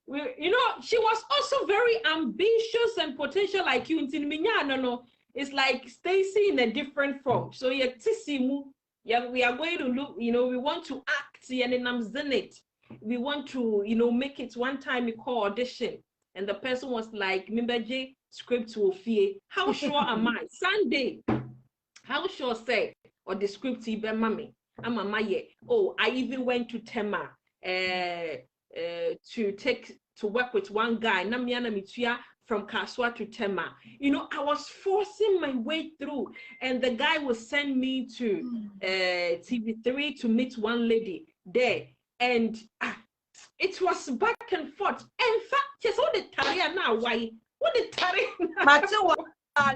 You know, she was also very ambitious and potential, like you. No, it's like Stacy in a different form. So we are going to look. You know, we want to act, and then I'm it. We want to, you know, make it one time we call audition. And the person was like, Mimbaji, script will fear. How sure am I? Sunday. How sure say, or the script ibe mami. I'm a maye. Oh, I even went to Tema to work with one guy, Namiana Mituya, from Kaswa to Tema. You know, I was forcing my way through. And the guy would send me to TV3 to meet one lady there. And it was back and forth. In fact, just all the time now. Why? What the time?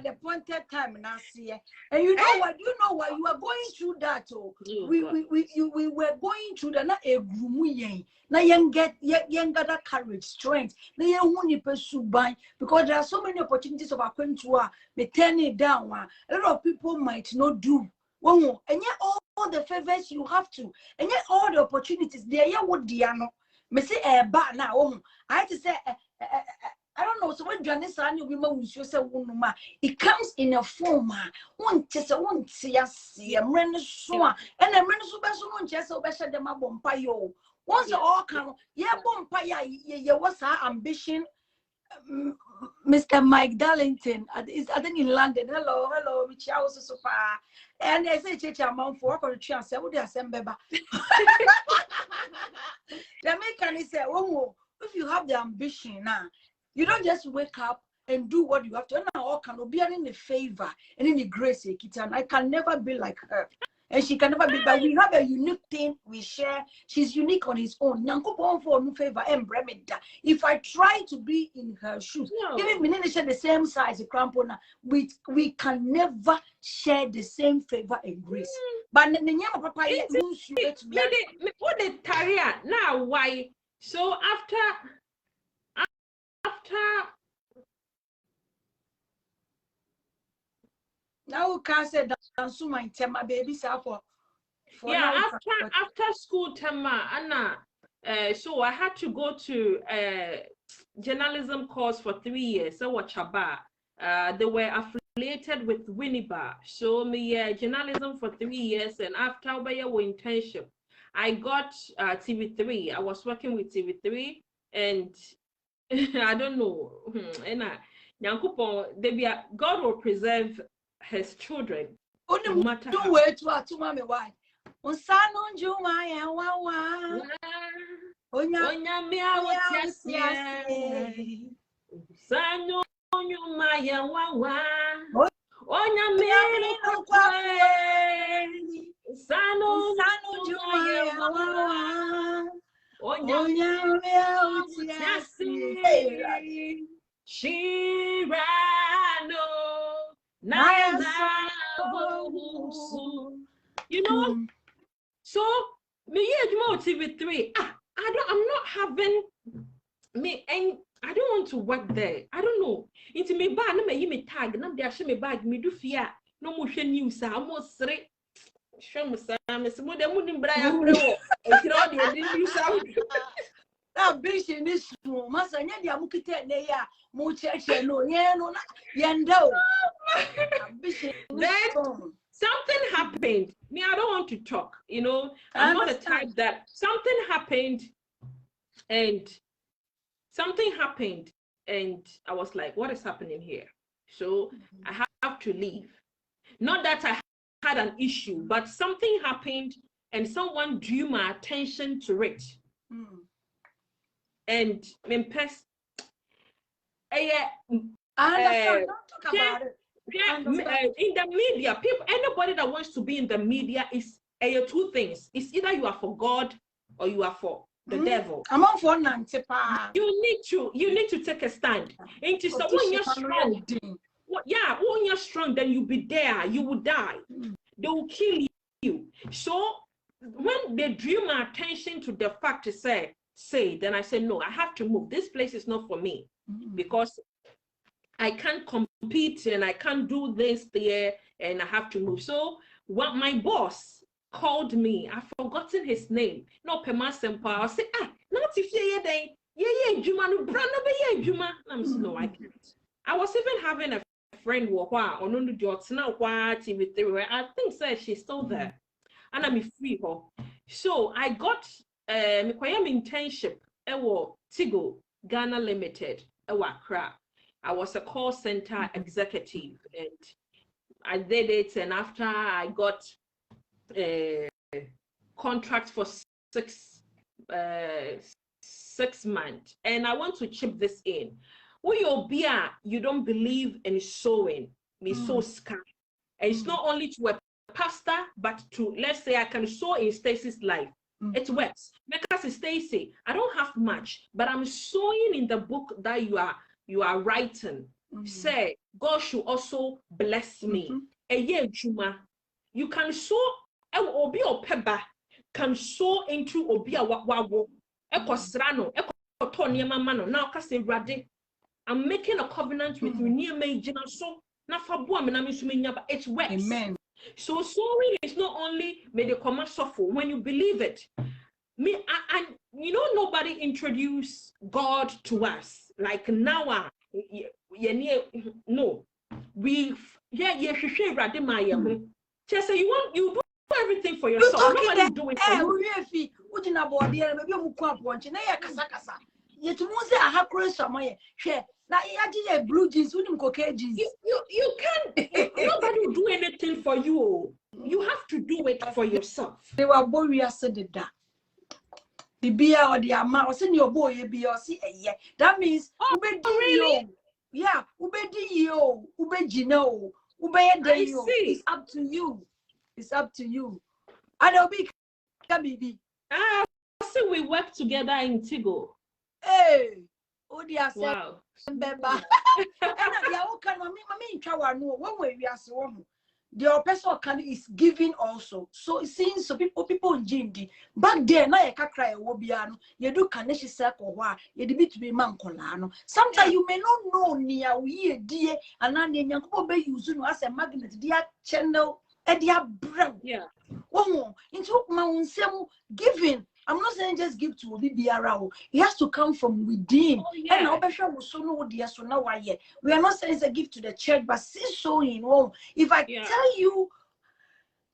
The appointed time last year, and you know what? You know what? You are going through that. Oh, we were going through that. Not a grumu na young get that courage, strength. Na young who pursue by because there are so many opportunities of our country. They turn it down. A lot of people might not do. And yet all the favors you have to, and yet all the opportunities they are what they are not. Me say ba now. I have to say I don't know. So when Janice and you women say it comes in a form. One just one see a man so and a man so one just so better than my bompayo. Once all come, yeah, bompaya, yeah, what's her ambition? Mr. Mike Darlington is I think in London. Hello, which I was so far. And I say, Church amount for a chance. I would assemble. The American say, oh, if you have the ambition now, you don't just wake up and do what you have to. And all can be in the favor and in the grace. I can never be like her. and she can never be. But we have a unique thing we share. She's unique on his own. Nyankopon for no favor and bremeda. If I try to be in her shoes, even we need to share the same size, we can never share the same favor and grace. But the nyama papa what the career now why? So after now we can say that my tema baby for yeah, after school tema Anna so I had to go to journalism course for 3 years. So what chaba they were affiliated with Winneba. So me journalism for 3 years, and after my internship I got TV3. I was working with TV3, and I don't know. God will preserve his children. No matter how. Why? You know, so me TV3. I'm not having me, and I don't want to work there. I don't know. It's me bag, no me tag, no they show me bag, me do fear. No more news. I almost say, show me some. It's more than money, Brian. Now, Bishop is small. Master, Nadia Mukite, they are more church, no, Yendo. Then something happened. Me, I don't want to talk. You know, I'm not the type that something happened, and I was like, what is happening here? So I have to leave. Not that I had an issue, but something happened, and someone drew my attention to it. And don't talk about it. In the media, people, anybody that wants to be in the media is two things. It's either you are for God or you are for the devil. I'm on for Nantepa. You need to take a stand. And so when you're strong, when you're strong, then you'll be there. You will die. They will kill you. So when they drew my attention to the fact to say, then I said, no, I have to move. This place is not for me because I can't compete and I can't do this there, and I have to move. So what my boss called me, I've forgotten his name. No, Pema Sempa. I said, not if I'm no, I can't. I was even having a friend TV3. I think she's still there, and I'm free her. So I got internship Tigo Ghana Limited Accra. I was a call center executive, and I did it, and after I got a contract for 6 months, and I want to chip this in. You don't believe in sowing, me sow sky. And it's not only to a pastor, but to, let's say, I can sow in Stacy's life. It works. Because Stacy, I don't have much, but I'm sowing in the book that you are writing. Say, God should also bless me. You can sow, obi opeba can sow into obi wawo. I'm making a covenant with you near me, so it works. Amen. So sowing is not only made a command suffer when you believe it. Nobody introduced God to us like now. No, you do everything for yourself. Nobody do it for you. Blue jeans, you can't. Nobody will do anything for you. You have to do it for yourself. They were warriors, said that. The beer or the amount, or send your boy, be or see a year. That means, really? Yeah, Ubedi yo, Ubejino, Ubey, it's up to you. It's up to you. And I'll be baby. Ah, so we work together in Tigo. Hey, oh dear, Wow. Beba. And I can mommy in Chawa no one way we are so the person can is giving also. So it seems so people in GMD back there na ya cry wobiano you do kaneshi circle wa you be to be man kolano. Sometimes you may not know near we dear and then yanko be use no as a magnet dear channel and dear brown. Yeah. Oh, into my giving. I'm not saying just give to Bibiara. It has to come from within. Oh, yeah. And so now we are not saying it's a gift to the church, but see showing. Oh, if I tell you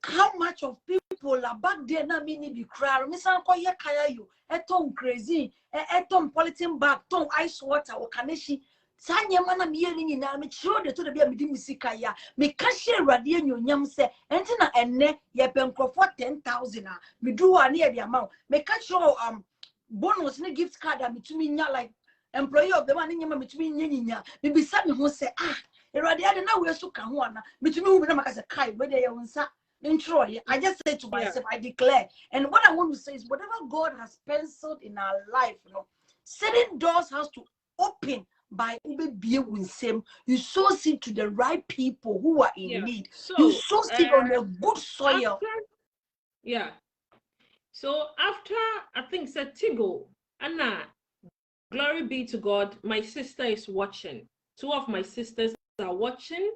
how much of people are back there now, meaning be crowd, Miss Uncle, kaya you, a tom crazy, a tom politin bag, tom ice water, or kaneshi. Sanya mana miyeni na me sure de to de bia me di musika ya me ka share rade anyonyam se enti na enne ye penkrofo 10,000 a me do wa na ye de amount me ka sure bonus ne gift card a me tumi nya like employee of the man nyama me tumi nya nyinya me bisa me ho se rade ade na we so ka ho ana me tumi hu na maka se kai we de ye wonsa intro. I just say to myself, I declare, and what I want to say is whatever God has penciled in our life, certain doors has to open by you sow seed to the right people who are in need. So, you sow seed on a good soil. So after I think said Tigo, Anna, glory be to God, my sister is watching. Two of my sisters are watching,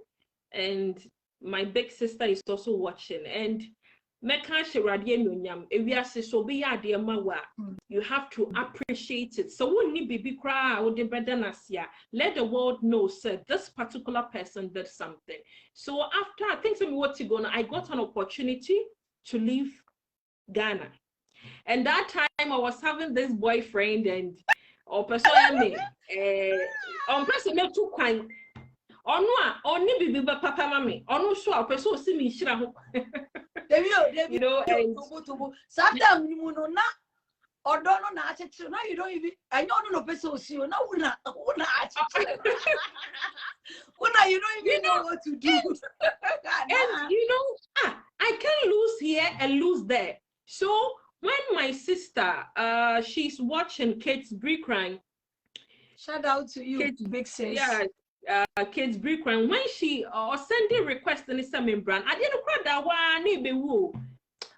and my big sister is also watching. And you have to appreciate it. So when you be cry let the world know, sir, this particular person did something. So after I think I got an opportunity to leave Ghana. And that time I was having this boyfriend and person too kind. Only bibi papa mami. Ono so a person see me shira ho. You know, and sometimes you know na odono na achechi. Now you don't even. I know no person see you. Now una achechi. Una you don't even know what to do. And you know, I can lose here and lose there. So when my sister, she's watching Kate Birikorang. Shout out to you, Kate, big sis. Yeah. Kate Birikorang, when she sending request in the brand, I didn't cry that one,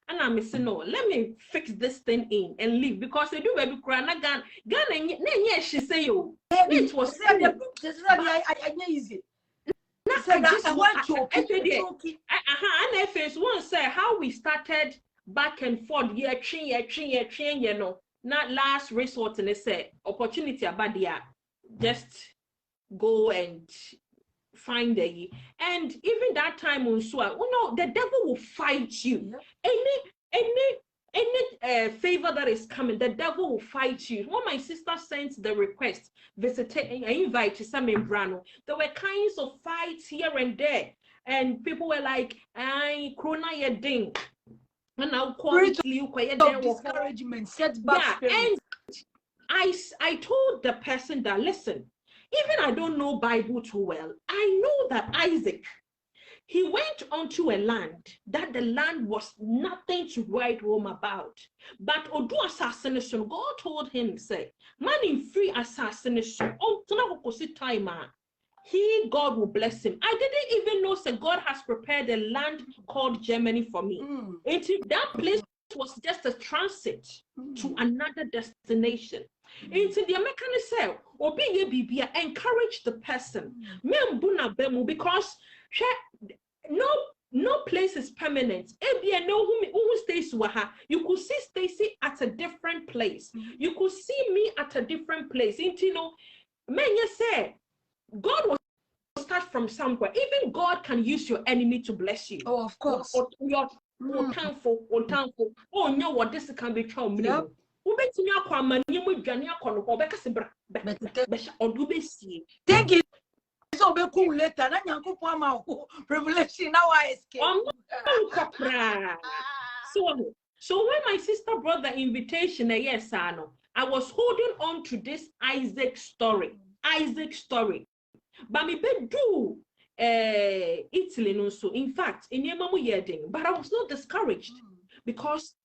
and I'm saying no, let me fix this thing in and leave because they do baby cry. Ghana, she say you. It was easy. I want to. And if it's one say how we started back and forth, you know, not last resort, and they say opportunity about there, just go and find the and even that time on so the devil will fight you. Any favor that is coming, the devil will fight you. When my sister sent the request, invite to some membrano, there were kinds of fights here and there, and people were like, "I corona your ding," and I'll call it discouragement, setback. Yeah, and I told the person that listen. Even I don't know Bible too well. I know that Isaac, he went onto a land that the land was nothing to write home about. But Odu assassination, God told him, say, man in free assassination, God will bless him. I didn't even know, say, God has prepared a land called Germany for me. That place was just a transit to another destination. Into the American cell or being a BB, encourage the person. Because no place is permanent. Who stays with her. You could see Stacy at a different place. You could see me at a different place. You know, you say God will start from somewhere. Even God can use your enemy to bless you. Oh, of course. Or thankful. Oh, no, what this can be true. Yep. Thank you. So be cool later. Revelation now I escape. So when my sister brought the invitation, yes, I was holding on to this Isaac story. But me do Italy no so. In fact, in Yemamu Yeding, but I was not discouraged because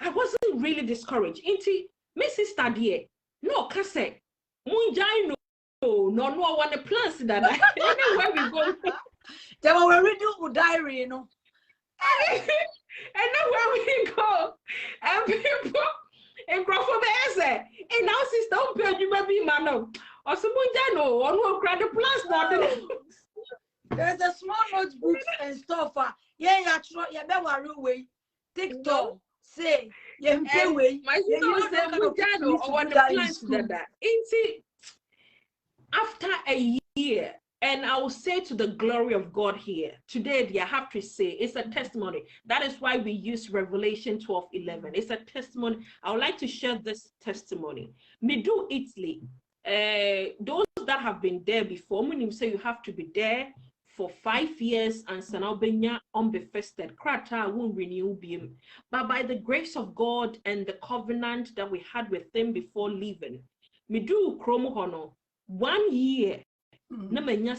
I wasn't really discouraged. Inti Mrs. Study, no kase, munjai no one the plans that anywhere we go. They were reading diary, you know. Anywhere we go, and people in Crawford say, and now sister, don't pay you baby man. Or some munjai no, or no cry the plans not. There's a small notebook and stuff. Yeah, way. TikTok say, yeah, way. My sister said, munjai no, or the plans that. After a year, and I will say to the glory of God here, today, I have to say, it's a testimony. That is why we use Revelation 12:11. It's a testimony. I would like to share this testimony. Me do Italy. Those that have been there before, when you say you have to be there for 5 years and Sanobenya unbefested, Krata won't renew beam. But by the grace of God and the covenant that we had with him before leaving, me do Chromo Hono. 1 year, hallelujah,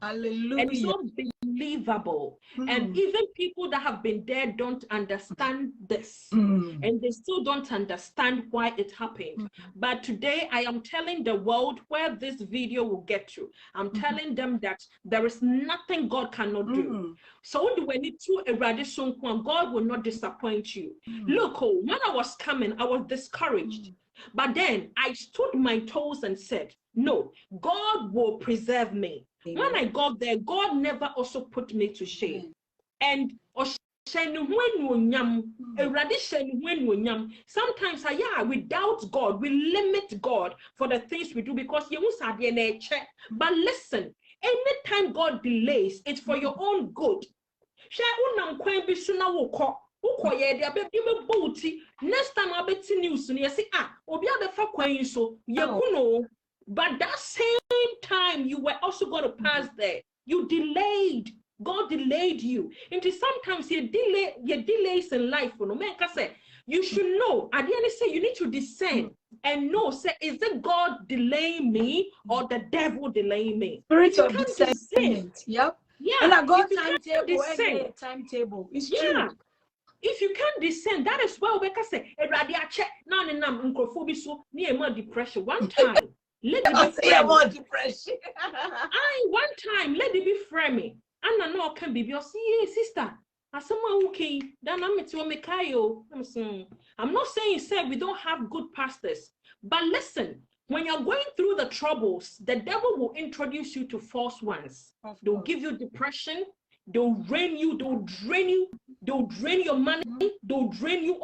and it's unbelievable. And even people that have been there don't understand this, and they still don't understand why it happened. But today, I am telling the world where this video will get to. I'm telling them that there is nothing God cannot do. So when you do a radical, God will not disappoint you. Look, when I was coming, I was discouraged. But then I stood my toes and said, no, God will preserve me. When I got there, God never also put me to shame. And sometimes, we doubt God, we limit God for the things we do because but listen, anytime God delays, it's for your own good. Next time I'll be news and you say, obi abefa kwan so yekuno, but that same time you were also going to pass there. You delayed. God delayed you. And sometimes your delays in life, you should know. At the end, say you need to discern and know. Say, is it God delaying me or the devil delaying me? Spirit of discernment. Yep. Yeah. And I got timetable. It's true. If you can't discern, that is why we can say, depression. One time, let it be more depression. One time, let it be framing. And I know can be your sister. As someone okay, then I'm not saying say we don't have good pastors, but listen, when you're going through the troubles, the devil will introduce you to false ones. They'll give you depression. They'll drain you, they'll drain your money, they'll drain you.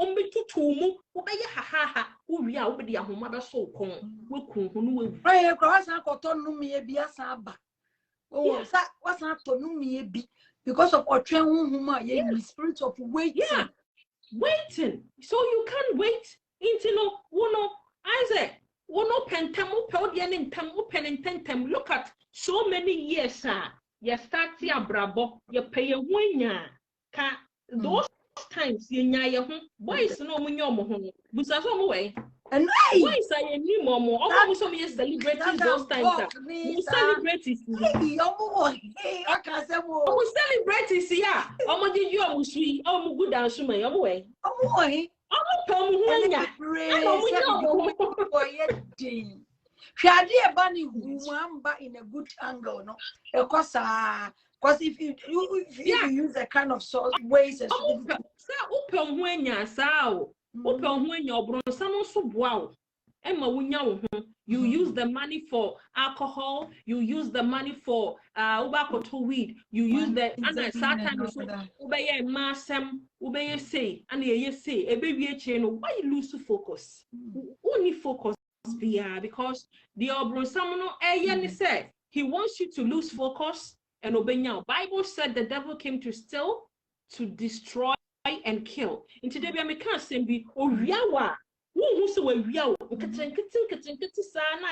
Because of our spirit of waiting. Yeah, waiting. So you can't wait until Isaac. Look at so many years, sir. You start here, bravo. You pay a winya. Those times you nya boys no munyo busaso way. And boys are new momo. Almost some years celebrities those times. We celebrate it. We celebrate it, yeah. Omo did you amusui? Omo good and suma yomo way. Omo winya. Shadi a bunny wumamba in a good angle, no? Because if you use a kind of ways as open when ya sao, open when your bronson so wow. Emma you use the money for alcohol, you use the money for ubako weed, you use the and sometimes obey a massam, obey say, and ye say a baby chain. Why you lose focus? Only focus. Because the Obronsamono said he wants you to lose focus and obey now. Bible said the devil came to steal, to destroy, and kill. In today, we can't say be Oriawa. Who so we are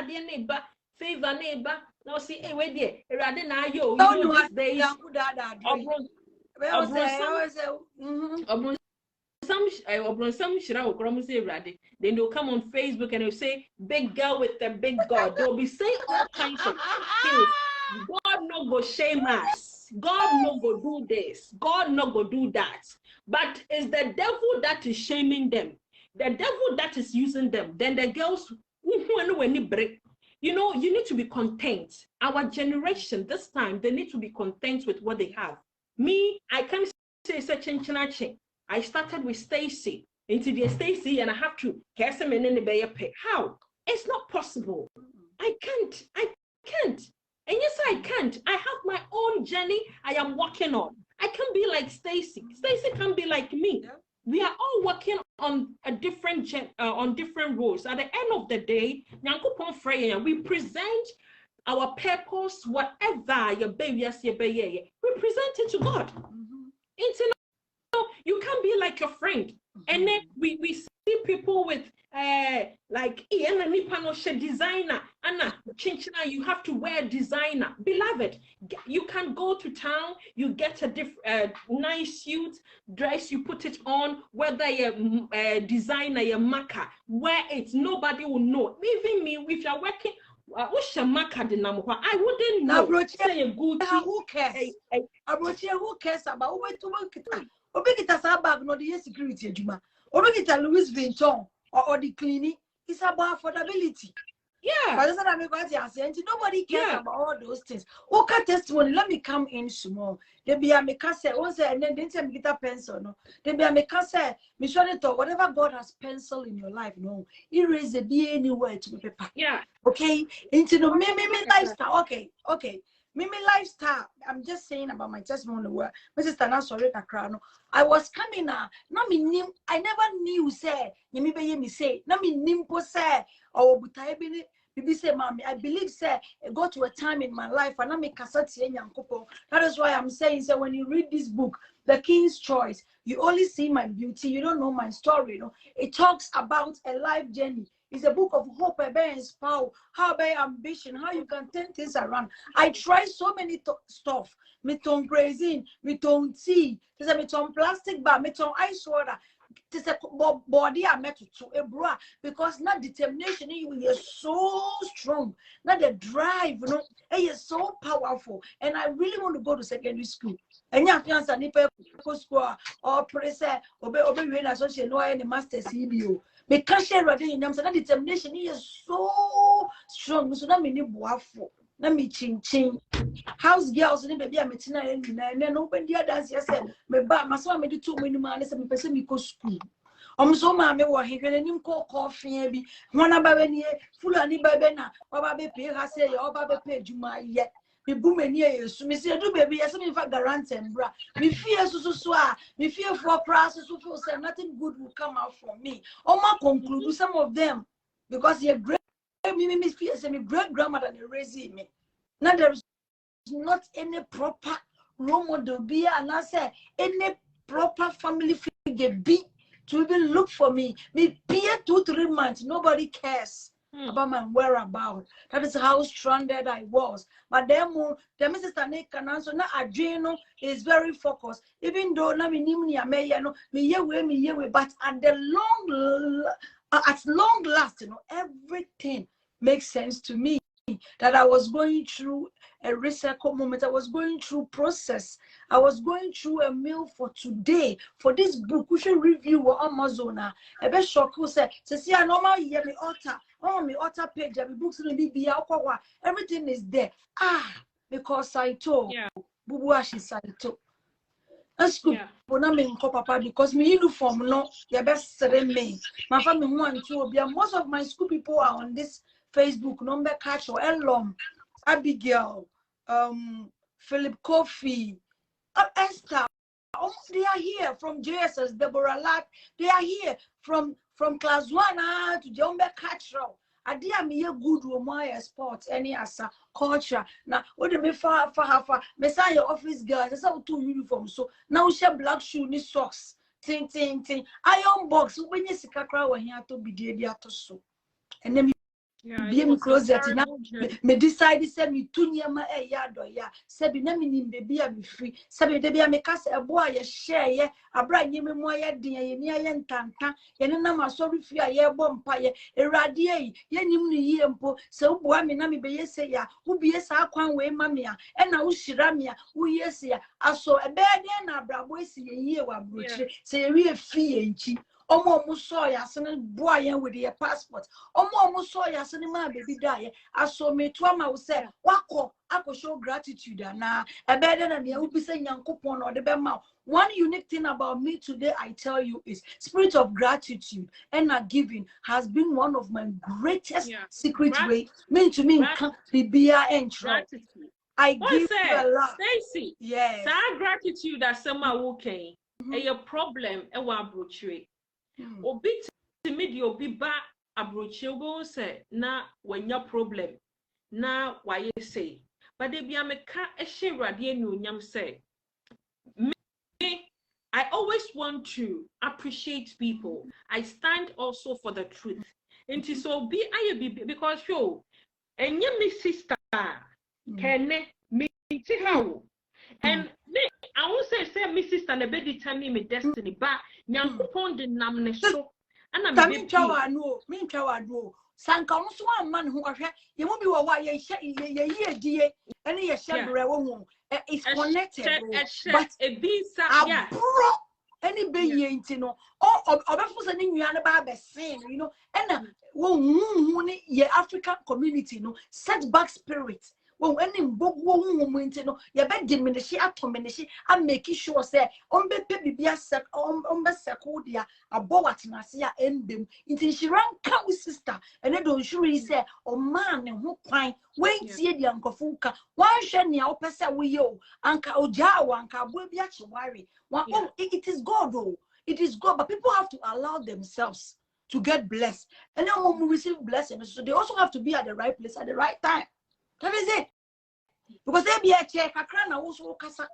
neighbor, favor neighbor. Now see, hey, wait there. Rather now you these days. Then they'll come on Facebook and they'll say big girl with the big God. They'll be saying all kinds of things. God no go shame us. God no go do this. God no go do that. But it's the devil that is shaming them. The devil that is using them. Then the girls, you know, you need to be content. Our generation, this time, they need to be content with what they have. Me, I can't say such a I started with Stacy. Into the Stacy, and I have to guess him in the pay. How? It's not possible. I can't. And yes, I can't. I have my own journey I am working on. I can't be like Stacy. Stacy can't be like me. Yeah. We are all working on a different roles. At the end of the day, we present our purpose, whatever your baby is, we present it to God. You can't be like your friend. And then we see people with like designer, Anna Chinchina, you have to wear designer. Beloved, you can go to town, you get a nice suit, dress, you put it on, whether you're designer, you're maker, wear it, nobody will know. Even me, if you're working, what's your marker? I wouldn't know. Say a good who cares? Who cares about what to work it? Obekita sabag no the security juma. Obekita Louis Vuitton or the cleaning. It's about affordability. Yeah. But that's what I'm going to say. Nobody cares about all those things. Okay, testimony. Let me come in small. They be a mekase. Once and then they get a pencil. No. They be a mekase. Me sure to whatever God has pencil in your life. No. Erase the be anywhere to paper. Yeah. Okay. Into the me lifestyle. Okay. Me lifestyle. I'm just saying about my testimony. Where Mrs. Tana sorry Kakrano. I was coming now. I never knew say. Me say. Na me nimpo say. Or Bibi say, Mommy, I believe say it got to a time in my life and I make cassette. That is why I'm saying so when you read this book, The King's Choice, you only see my beauty, you don't know my story. You know, it talks about a life journey. It's a book of hope, about inspire, how about ambition, how you can turn things around. I try so many stuff. Me ton grazing, me ton tea, me ton plastic bag, me ton ice water. It's a body I met to a bra because not determination you are so strong, not the drive, you know, and you're so powerful. And I really want to go to secondary school. And you have to school or press obey when associate no any master's CBO. Because share in them, so that determination is so strong. So that means boafo. Let me ching. House girls and baby I'm and then open the others. Yes, me ba my son me do 2 minutes man. Let's me person me go school. So mammy wa he can him call coffee be one about any full ani baby na oba be pay her say oba be pay juma yet. Me boom and yes, me say do baby, yes, me for guarantee and bra. Me fear me fear for process so say nothing good will come out from me. My conclude some of them because you're great. Me fear say me great grandmother raising me. Now there is not any proper role model be and I say any proper family figure be to even look for me. Me peer 2-3 months, nobody cares about my whereabouts. That is how stranded I was. But then the Mrs. Nick can answer now Adreno is very focused. Even though na me but at long last, you know, everything makes sense to me. That I was going through a recycle moment. I was going through process. I was going through a meal for today. For this book, we should review on Amazon. A bit shock who said, see, I normal year me author. Oh, me author page. The books will be everything is there. Because I told Bubuashi Saito. That's good. Papa because me uniform no your best me. My family want to be most of my school people are on this Facebook, number catch or Elom, Abigail, Philip Kofi, Esther. They are here from JSS, Deborah Lack. They are here from class 1 to Jombe Catchrow. I dear me a good Romaya sports, any asa culture. Now, what do me far, Messiah office girls, that's how 2 uniforms. So now she black shoe, ni socks, ting. Iron box, when you see a crowd here to be dear to so. And then Yeah, it Be was a closet na terrible journey. me decide say me tu niema ya do ya se bi na me nim baby a me free se bi de bia me ka se ebo a ye share ye abra nyeme mu aye den ye ni aye ntanka ye ne na masori free a ye bo mpa ye ewrade yi ye nim ni yie mpo se wo a me na me be ye se ya wo bi ye sa kwan we ma me a e na wo shira me a wo ye se ya aso ebe de na abrabo esi ye yie wa brochire se ye wi free ye nchi omo saw ya sene boy with your passport omo saw ya sene ma baby die aso me to ama wo say wako ako show gratitude na ebe na ne ubi say nyankopon no de be ma. One unique thing about me today I tell you is spirit of gratitude and giving has been one of my greatest secret way mean to me bibia entro Gratitude. I give a lot. Stacy, yes, sa gratitude that sama okay a problem e wa brochire obi to me the obi ba abrochie go say na wanya problem na why say but they be ameka e hye rade anyonyam say me I always want to appreciate people. I stand also for the truth. And so be I be because yo and me sister can me how and me I won't say me sister na be determine me destiny but nyankopon de nam ne so ana me be me twa do sanka no so amman ho ahwe ye mo bi wo wa ye ye die ene ye shebre wo hu is connected but a bisa yeah bro any be ye nti no obefu se ni nua ne ba be sin you know ena wo hu ni ye African community no setback spirit when any book woman no you bet diminish atominish and making sure say on be bibia sec on be secodia about what nasia embem until she ran count sister and they don't sure say oh man who kwine wait see the uncle why share nia opese we yo anka ojawa anka bo bia chiwari it is God oh it is God but people have to allow themselves to get blessed and then when we receive blessings so they also have to be at the right place at the right time. That is it. Because they be a check a crown also casa.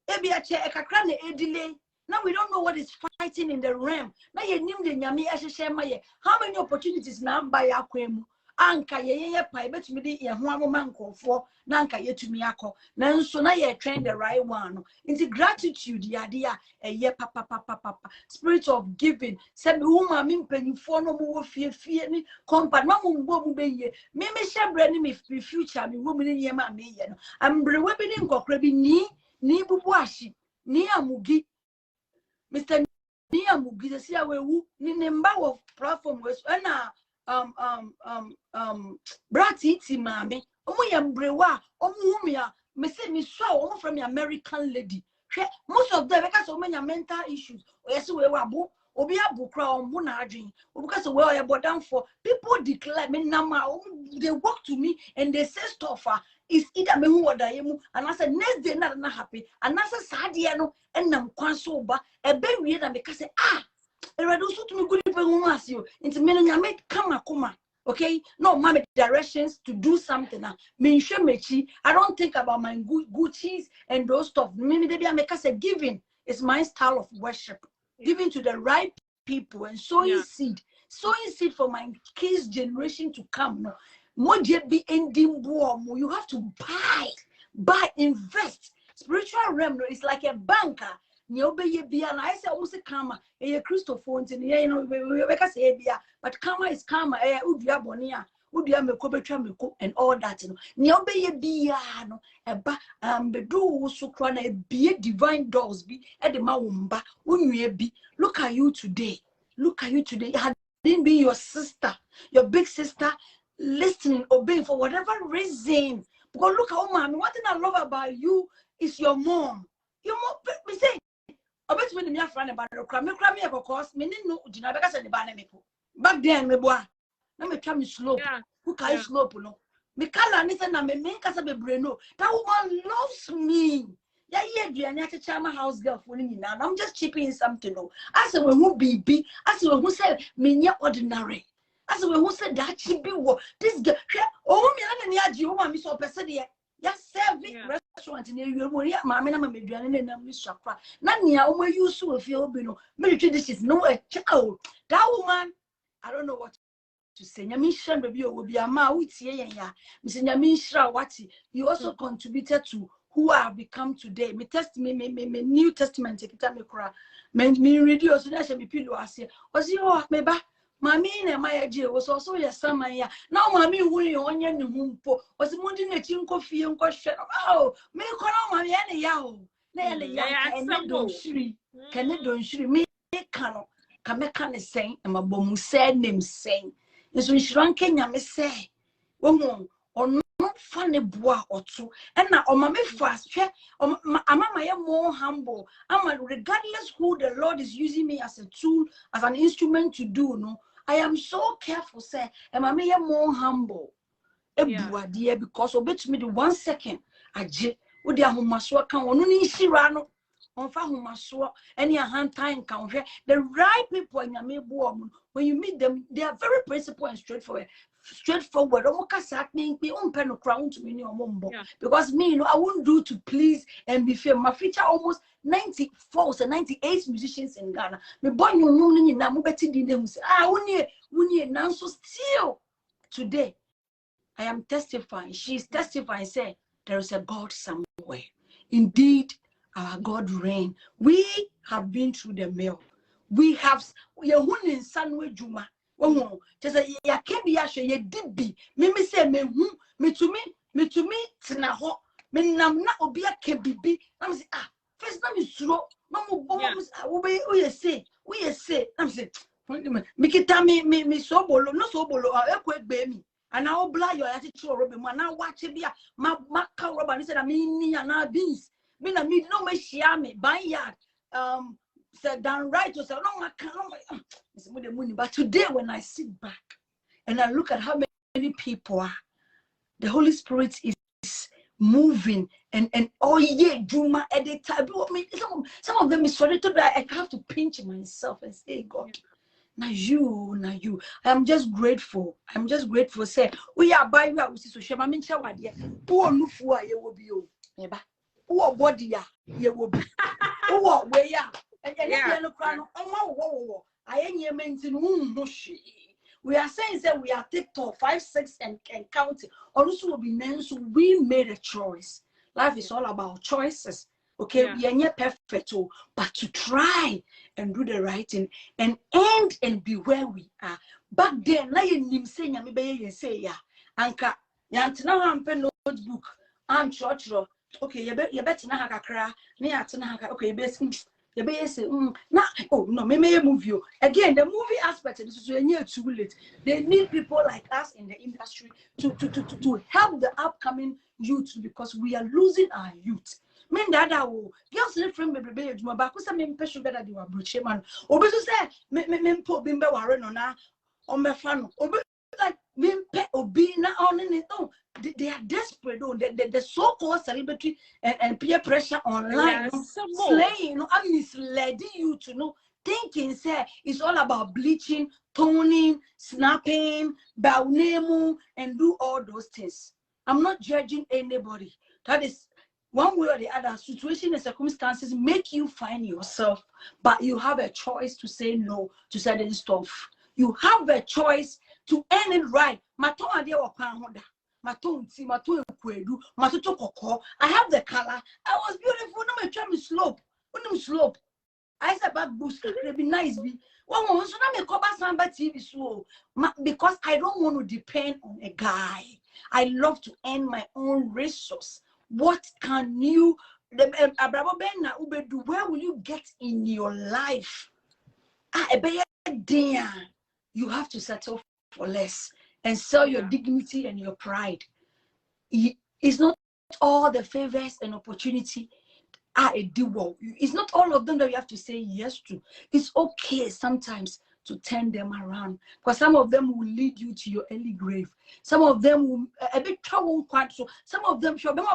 They be a check a crown a delay. Now we don't know what is fighting in the realm. Now you name the Yami Ashamaye. How many opportunities now by Aquem? Anka ye pie bet me a one man call for Nanka ye to miako. Nan so now you train the right one. Into gratitude, the idea a ye papa. Spirit of giving. Said woman mean penny for no more fear ni compa no more be me share brand me future me woman in yema me. I'm brewebbing in cockrabi ni buwashi ni amugi. Mr. Nia Mugi see we ni number of platform was Brati mami omo yambrewa omo humia me say me so omo from the American lady most of them because so many mental issues yes we wabu obi abu kra omo na adwen because we are down for people declare me nama they walk to me and they say stuff is either me who wada yemu and I said next day na happy and I said sadia no enam kwan so ba ebe wie na me ka say eredo so to me good people who ask you into me nyame kama okay no mama directions to do something now me mechi I don't think about my Gucci's and those stuff maybe they be make us say giving is my style of worship giving to the right people and sowing seed for my kids generation to come no more be ending boom you have to buy invest spiritual realm no it's like a banker I say almost karma a Christopher you know we can say but karma is karma udia bonia udia meko betwa meko and all that no bia no eba bedu so kra na be divine doors be e de ma womba unwie bi look at you today it had been be your sister your big sister listening obeying for whatever reason because look at mom one thing I love about you is your mom me say obet me me afra ne ba no kra me because me no gina be ka se ne ba na me po back then me boa na me twa me slope who can slope no me kala ni se na me ka se bebre no that woman loves me ya ye aduane achecha ma house girl for ni na I'm just chipping something no as we who bibi as we who say me nya ordinary as we who say that she be wo this girl oh me na ni agi wo ma me so person de ya serving restaurant in area mo ya ma me na ma meduane na nam ni swakra na nia o ma use we feel obi no me treat this is no a child that woman I don't know what to say, Nyamisha baby will be a ma utie ya. Miss Nyamisha Wati, you also contributed to who I have become today. Me New Testament me read you so that me pillow as was you me ba Mammy and my dear was also your summer ya. Now mammy who you on your humpo was wanting a chinko fee and question. Oh, me call on my any yao. Nay, and don't shri. Can it don't shri me cano. Kamekane saying, and my bomu said name saying. Is we shrunk Kenya me say. Woman, or not funny bois or two. And now, on my fast, I'm more humble. I'm regardless who the Lord is using me as a tool, as an instrument to do, no. I am so careful, say, and I'm more humble. Dear, because obey me the 1 second. I j would ya whom maswa can one shirano on fa whom maswa any hand time can the right people in your woman when you meet them, they are very principled and straightforward. Me pen crown to me because me, you know, I won't do to please and be fair. My feature almost 94 and 98 musicians in Ghana. Me boy you know na mo beti di dem say wunye now so still today I am testifying. She is testifying, say there is a God somewhere. Indeed, our God reign. We have been through the mill. We have in Sanwe Juma. Just a ya can be actually ye did be. Me say me to me tinaho. Me nam na obia kebibi. I'm say first time is slow. No mo bomb we say. I'm say me kita me so bolo no so bolo ekwe be me. And I'll blah your attitude, Robin. Now watch it be a Macca Robin said, I mean, and beans. Mean, I mean, no, me shiame, by yard. Said down right to say, no, I can't. But today, when I sit back and I look at how many people are, the Holy Spirit is moving and oh, yeah, Juma at the time. Some of them is sorry to that. I have to pinch myself and say, God. Now you. I'm just grateful. Say we are by you. We see so shame. I mean, share what poor nufu ye will be you. Eba. Poor body ya ye will be. Poor way ya. And then no crown. Oh. I ain't maintain no she. We are saying that we are TikTok 5, 6 and counting. Also will be named. So we made a choice. Life is all about choices. Okay, we are not perfect, but to try and do the right thing and end and be where we are. Back then, na you say ya, maybe say ya, anka yantina hampe notebook, church. Okay, you better na hakakra, me atina haka. Okay, you be say na oh no, me move you again. The movie aspect is too late. They need people like us in the industry to help the upcoming youth because we are losing our youth. Men dada wo girls ne frame bebe adwuma ba ko se me mpɛ sugar daddy wa broche man obi so say me mpo bi mbe ware no na o mefa no obi like me mpe obi na on ne no they are desperate though the so-called celebrity and peer pressure online slaying I'm misleading you to know thinking say it's all about bleaching, toning, snapping, baunemu and do all those things. I'm not judging anybody. That is one way or the other, situation and circumstances make you find yourself, but you have a choice to say no to certain stuff. You have a choice to end it right. I have the color. I was beautiful. No, my try me slope. I said back boost be nice be. One so now me cover somebody TV so because I don't want to depend on a guy. I love to earn my own resource. What can you where will you get in your life? You have to settle for less and sell your dignity and your pride. It's not all the favors and opportunity are a duo. It's not all of them that you have to say yes to. It's okay sometimes to turn them around because some of them will lead you to your early grave. Some of them will a bit trouble quite so. Some of them sure because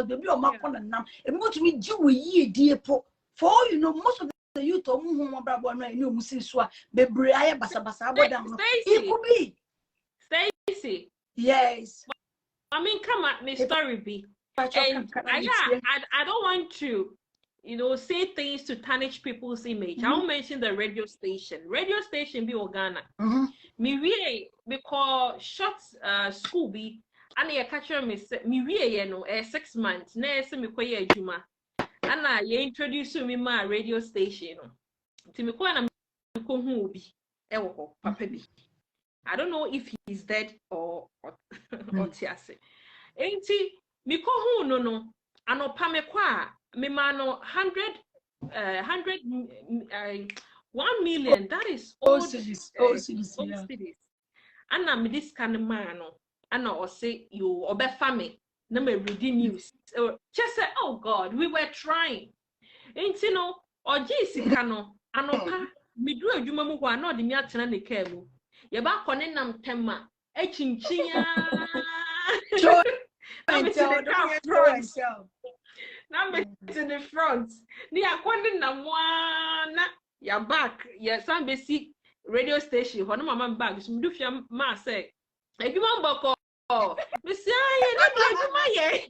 baby or my nam and what we do ye dear po for all you know most of the youth or it could be Stacy. Yes. I mean, come at me, story be. I don't want to say things to tarnish people's image. I won't mention the radio station. Radio station be Ghana. Me we because short school be and you catch me we 6 months. Na se me koye adwuma. And you introduce me my radio station. Ti me ko na me ko hu obi e wo papa bi. I don't know if he's dead or tiase. Enti me ko hu no anopa me kwa me mano 1 million. That is old cities. And I'm this kind of man, and I say you obe family. No me reading news. Just say, oh God, we were trying. Ain't you know? Or Jessica no, anopa me do a juma mu wa no de mi atena ne ka mu. Ye ba kone nam tema e chinchia. Now me to the front. Ni akwande na mwana ya back. Ya sambe si radio station. Hono mama back. So mdu fia ma say. Edwuma mboko. Me say aye na edwuma ye.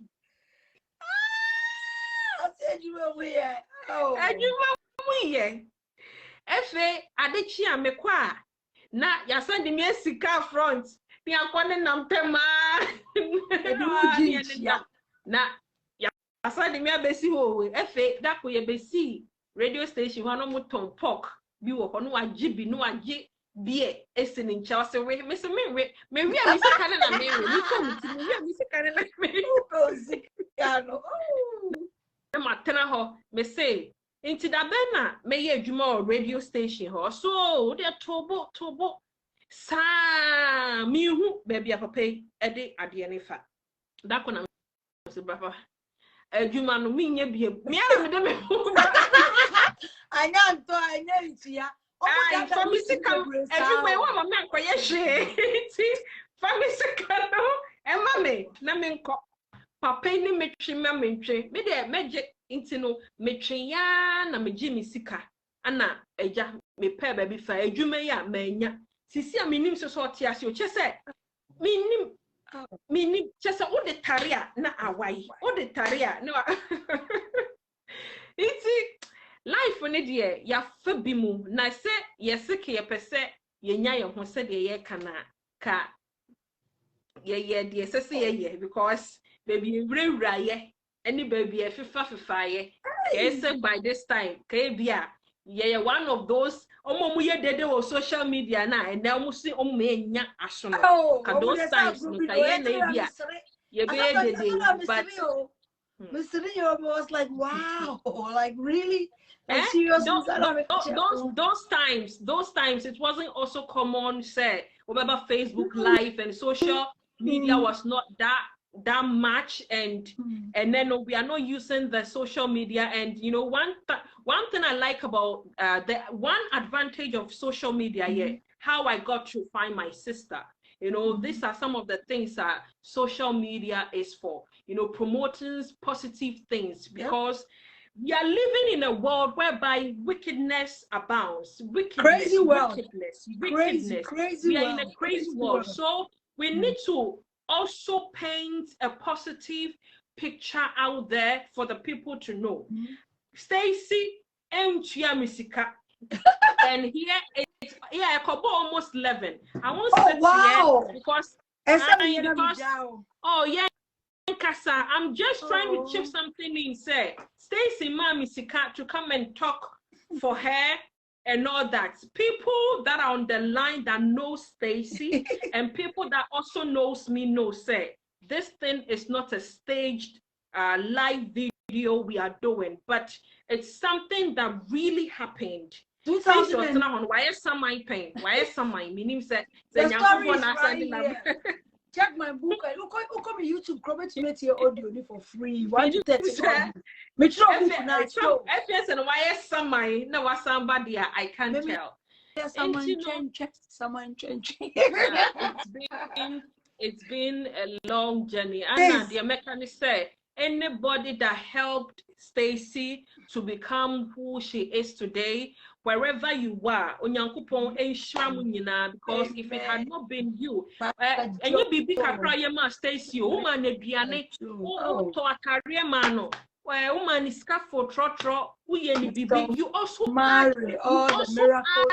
Edwuma we ye. Oh. Edwuma we ye. Efe adechi amekwa na ya sande me sika front. Ni akwande na mtema. Edwuma jinchia. Na aside me abesi ho efe dako ye besi radio station ho no muton pork bi wo ho no agye bi no agye bie esini ncha se we me se me wi a mi sika na me we mi ko mi wi a mi sika na me o sika no e matena ho me say inti da be na me ye adwuma o radio station ho so de tobo sa mi hu ba bia papa e de ade ne fa dako na se baba Juma no minye bie. Me ara me de me. Anya ntia. For me sika everywhere wa mama akoye hwe. Ti for me sika no e ma me na me nko. Papa ni me twi ma me ntwe. Me de meje nti no me twe ya na me gi me sika. Ana eja me pe ba bi fa adwuma ya manya. Sisi a menim so te ase o che se menim just all the taria na awai all the taria no iti life ne de ya fa bi mu na se yesike ye pese ye nya ye ho se de ye kana ka ye de se ye because baby wura ye any baby e fifa ye say by this time ka bia ye one of those omo ye dede o social media na and now mu si omo enya asono ka those times no ka ye na bia ye be dede but Mr. Rio was like wow like really like serious those times it wasn't also common say whatever Facebook live and social media was not that much and then we are not using the social media and one thing I like about the one advantage of social media how I got to find my sister these are some of the things that social media is for promoting positive things because we are living in a world whereby wickedness abounds crazy world. Wickedness. Crazy We are world. in a crazy world so we need to also paint a positive picture out there for the people to know. Stacy Amewoyi and here it's I could almost 11. I won't sit here because Kasa, I'm just trying to chip something in. Say Stacy Amewoyi to come and talk for her and all that. People that are on the line that know Stacy and people that also knows me say this thing is not a staged live video we are doing, but it's something that really happened. Why is some my pain? Why is some my meaning said the story is right here. Check my book. Look on YouTube. Comment to make your audio for free. 1 to 30 seconds. Make sure book now. FS and why is some my no was somebody I can't tell. Someone change. It's been a long journey. And the American said anybody that helped Stacy to become who she is today, wherever you are, because if it had not been you, and you be Stacy, woman, woman is for trotro, you also marry all the miracle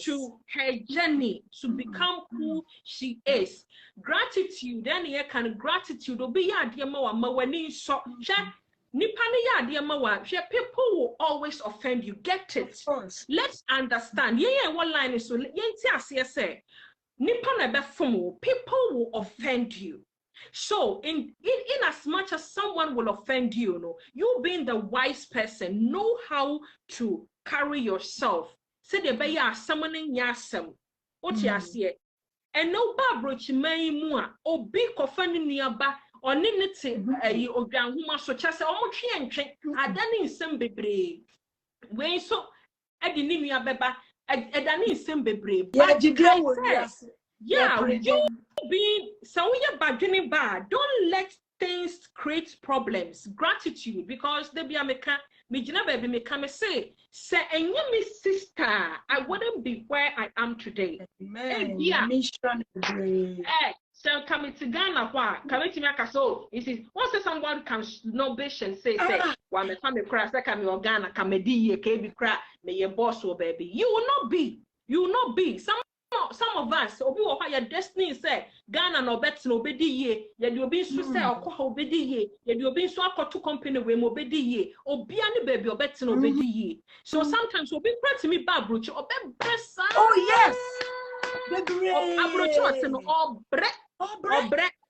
to her journey to become who she is. Gratitude, then you can gratitude obi ya de ma wa ma wani so nipa ne ya de ma wa people will always offend you. Get it? Let's understand. Yeah, one line is so yenti ase say nipa na be fom, people will offend you. So in as much as someone will offend you, you being the wise person, know how to carry yourself. Say the be ya someone in yasem. What you say? And no babrochi may mua obi kofani niaba or ninity obian huma so chase omo twe adani nsem bebre. When so edi ni beba edani nsem bebre. Yeah, you being so you're bad. Don't let things create problems. Gratitude, because they be a baby me come say and me sister, I wouldn't be where I am today. Yeah. So coming to Ghana, coming to Maka, so you see, once someone comes no bitch and say, well, my family crash, I come to Ghana, come a D, KB crack, may your boss or baby. You will not be. Some of us, obi wo your destiny say Ghana no bet no be ye, ye di obi nso say okwa obedi ye, ye di obi nso akoto company we mo obedi ye, obi ani baby obet no obedi ye. So sometimes obi pray to me ba brochi, obi bresa. Oh yes. Bebre. Abrochi o say no obre.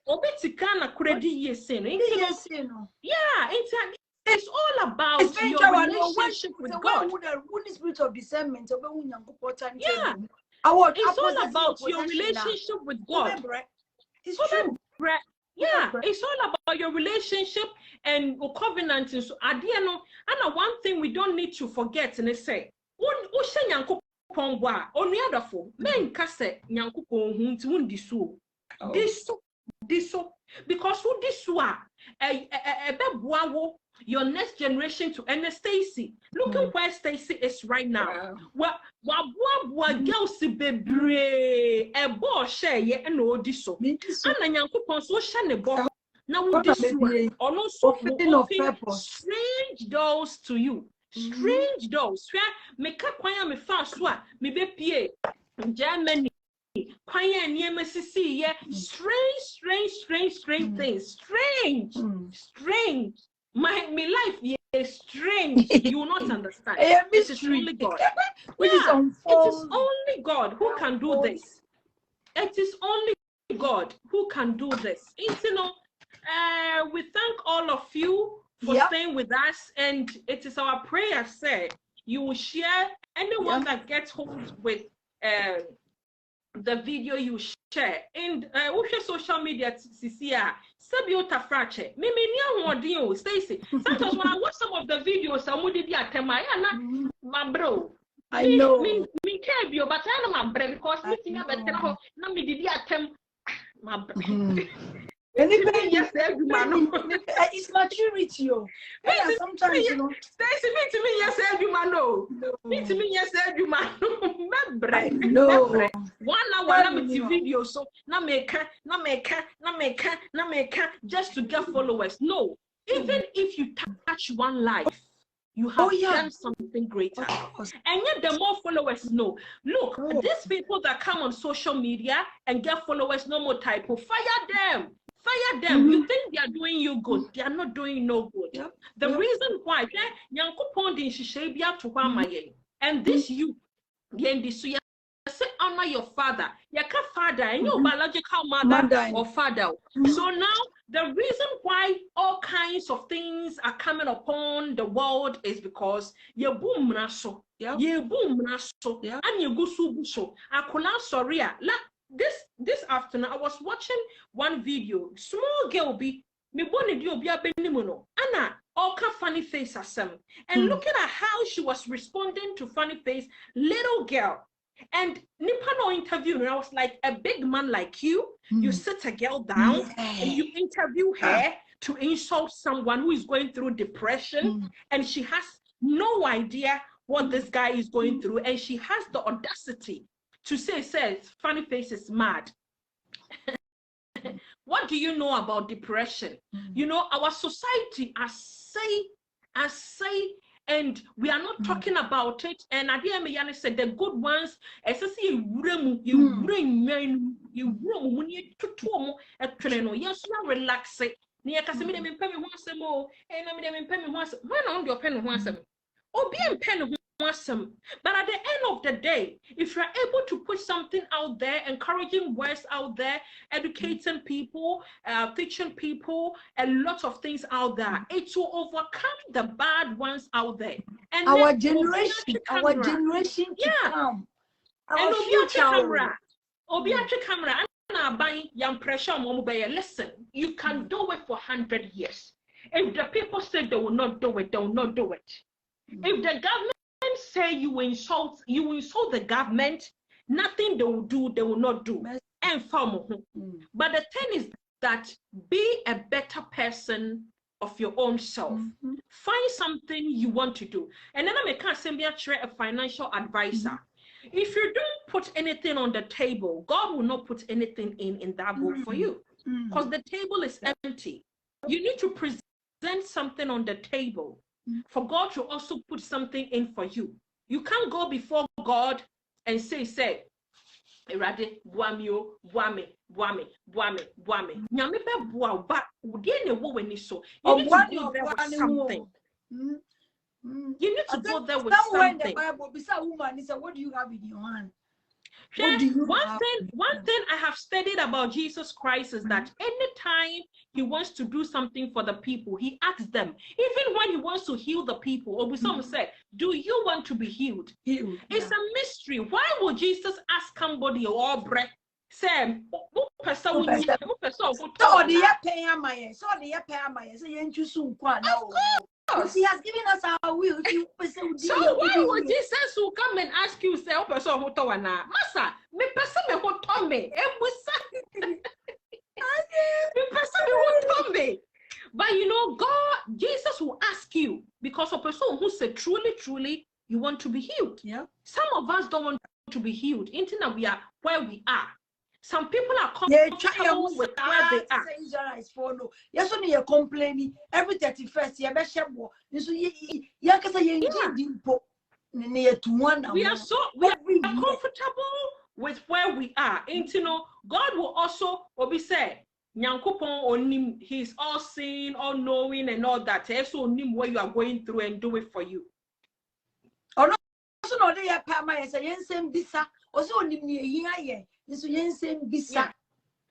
Obi tika na kredi ye say no. Yeah, it's all about your relationship with God. Who spirit of discernment, yeah. It's all about your relationship with God. It's true. Yeah, it's all about your relationship and covenant. So, and one thing we don't need to forget, and they say, because who this your next generation to Stacy. Look at where Stacy is right now. Girls bebre e bo share ye and no diso. And Yankupon so shane bo. Now this one also open strange doors to you. Strange doors. Where make a kwanya me fast one, me be pie Germany. Kwanya and see yeah. Strange things. Strange. My life is strange. You will not understand. It is only God. It is only God who can do this. It is only God who can do this. We thank all of you for staying with us, and it is our prayer, sir. You will share anyone that gets hold with the video you share and what's social media CCA Sabiota Frache. Me Stacy. Sometimes when I watch some of the videos, somebody be at my bro. I know. Me care you, but I know my bro because me think about na me did attempt my bro. It's maturity. Sometimes Stacy, me to me, yes, every man know. Me to me, yes, every man know. 1 hour, video, so na make just to get followers. No, even if you touch one life, you have done something greater. And yet, the more followers know. Look, these people that come on social media and get followers, no more typo. Fire them. Fire them. You think they are doing you good? They are not doing no good. The reason why, and this you, say honor your father. Your father and your biological mother or father. So now the reason why all kinds of things are coming upon the world is because you boom naso, and you go so. Akola sorry, this afternoon I was watching one video. Small girl be me boni di obi abenimuno. Anna all funny face asem. And looking at how she was responding to funny face, little girl. And Nipano interview, and I was like, a big man like you, you sit a girl down and you interview her to insult someone who is going through depression, and she has no idea what this guy is going through, and she has the audacity to says funny face is mad. What do you know about depression? You know, our society, I say I say, and we are not talking about it. And I hear me said the good ones, as I see you bring men, you room when you to a train, yes, you relax it. Near Casimir and Penny once more, and I mean, Penny once, when on your pen once, or be in pen awesome. But at the end of the day, if you're able to put something out there, encouraging words out there, educating people, teaching people, a lot of things out there, it will overcome the bad ones out there. And our generation to come. Our future camera. Listen, you can do it for 100 years. If the people say they will not do it, they will not do it. If the government say you insult the government, nothing they will do, they will not do. And but the thing is that be a better person of your own self. Find something you want to do. And then I can't say be a financial advisor. If you don't put anything on the table, God will not put anything in that book for you, because the table is empty. You need to present something on the table for God to also put something in for you. You can't go before God and say, Erade, wamio, wame. Nyame be bua ba udie ne wo weni so. You need to go there with something. You need to go there with something. In the Bible, beside woman, he said, what do you have in your hand? One thing I have studied about Jesus Christ is that anytime he wants to do something for the people, he asks them. Even when he wants to heal the people, or some say, do you want to be healed? It's a mystery. Why would Jesus ask somebody or breath? Sam, he has given us our will. So why would Jesus who come and ask you, say, Masa, me person me ho tome, but you know, God, Jesus will ask you, because a person who said truly, you want to be healed. Yeah. Some of us don't want to be healed. Until now we are where we are. Some people are comfortable with where they are. Yes, only you're complaining every 31st. We are comfortable with where we are. And you know, God will also be said, He's all seeing, all knowing, and all that. So nim what you are going through and do it for you. Oh no, so no, they are Pama, say, Yensen Bisa, also nim ye. This is Bisa,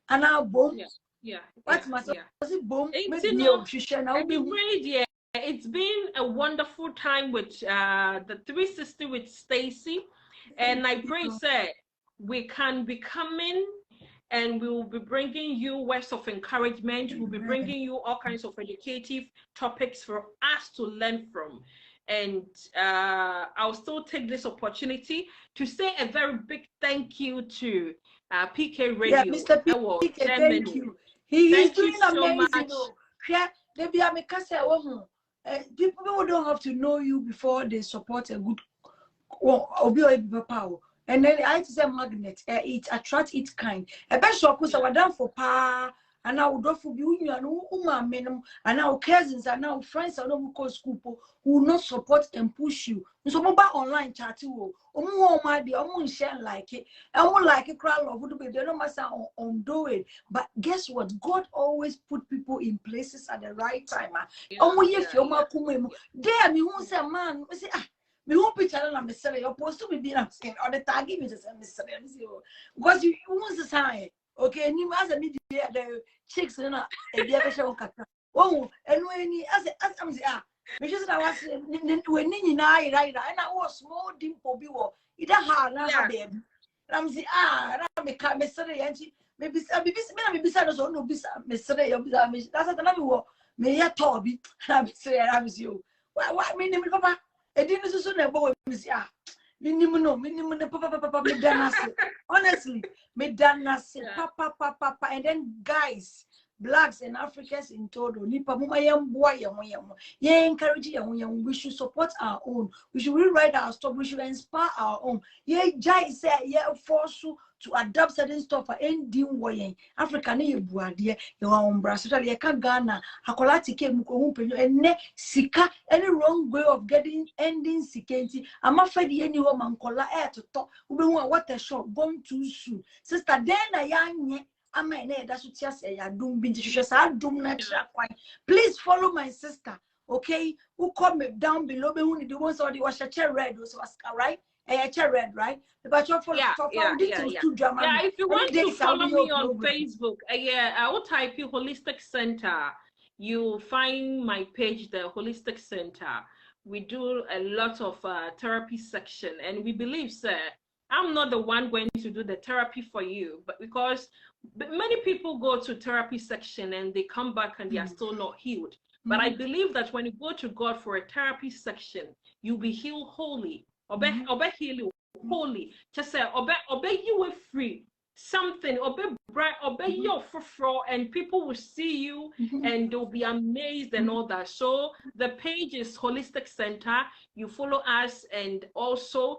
and now boom. What's my boom? It's been a wonderful time with the 360 with Stacy, and I pray, sir, we can be coming, and we will be bringing you words of encouragement. We'll be bringing you all kinds of educative topics for us to learn from. And I'll still take this opportunity to say a very big thank you to PK Radio. Yeah, Mr. PK, thank you. He is doing amazing. People don't have to know you before they support a good power. And then I say magnet, it attracts its kind. A best shock was our done for pa. And now do for you and our cousins and our friends and our school who will not support and push you. So mobile online chat too. My dear, share like it. I won't like a crowd of would be they don't matter on do it. But guess what? God always put people in places at the right time. If you're my there me who say man, say me who picture I'm sorry, you're supposed to be being saying or the tag give me just because you want to say okay, ni as a media the chicks na e bia be show kaka. Oh, enu eni as am say me just na was when ni na ira na was small dimple bi wo. Ida ha na ha baby. Am say na me ka me sere yanchi me bisa no no bisa me sere yo bisa me that's na me wo me ya to bi na me sere am say o. Why me ni me papa e di no so na bo me say minimum papa me dance. Honestly, me dance papa and then guys, blacks and Africans in total. Nipa muma yam boy ye encourage yam. We should support our own. We should rewrite our story. We should inspire our own. Ye jai say ye force to adapt certain stuff for ending way. Africa ne buadie, you are on Brazil, you can Ghana, Hakolati came and ne sika, any wrong way of getting ending sikenti. I'm afraid any woman kola air to talk, what a shot, bomb too soon. Sister, then a young that's what you say. I don't be please follow my sister. Okay, who comment down below me who the ones or the was a chair red was right? A chair red, right? But you're yeah, if you want to follow me on Facebook, I will type you Holistic Center. You find my page, the Holistic Center. We do a lot of therapy section, and we believe, sir, I'm not the one going to do the therapy for you, but because many people go to therapy section and they come back and they are still not healed. But I believe that when you go to God for a therapy section, you'll be healed wholly. Obey heal wholly. Just say obey you were free. Something obey your for and people will see you and they'll be amazed and all that. So the page is Holistic Center. You follow us, and also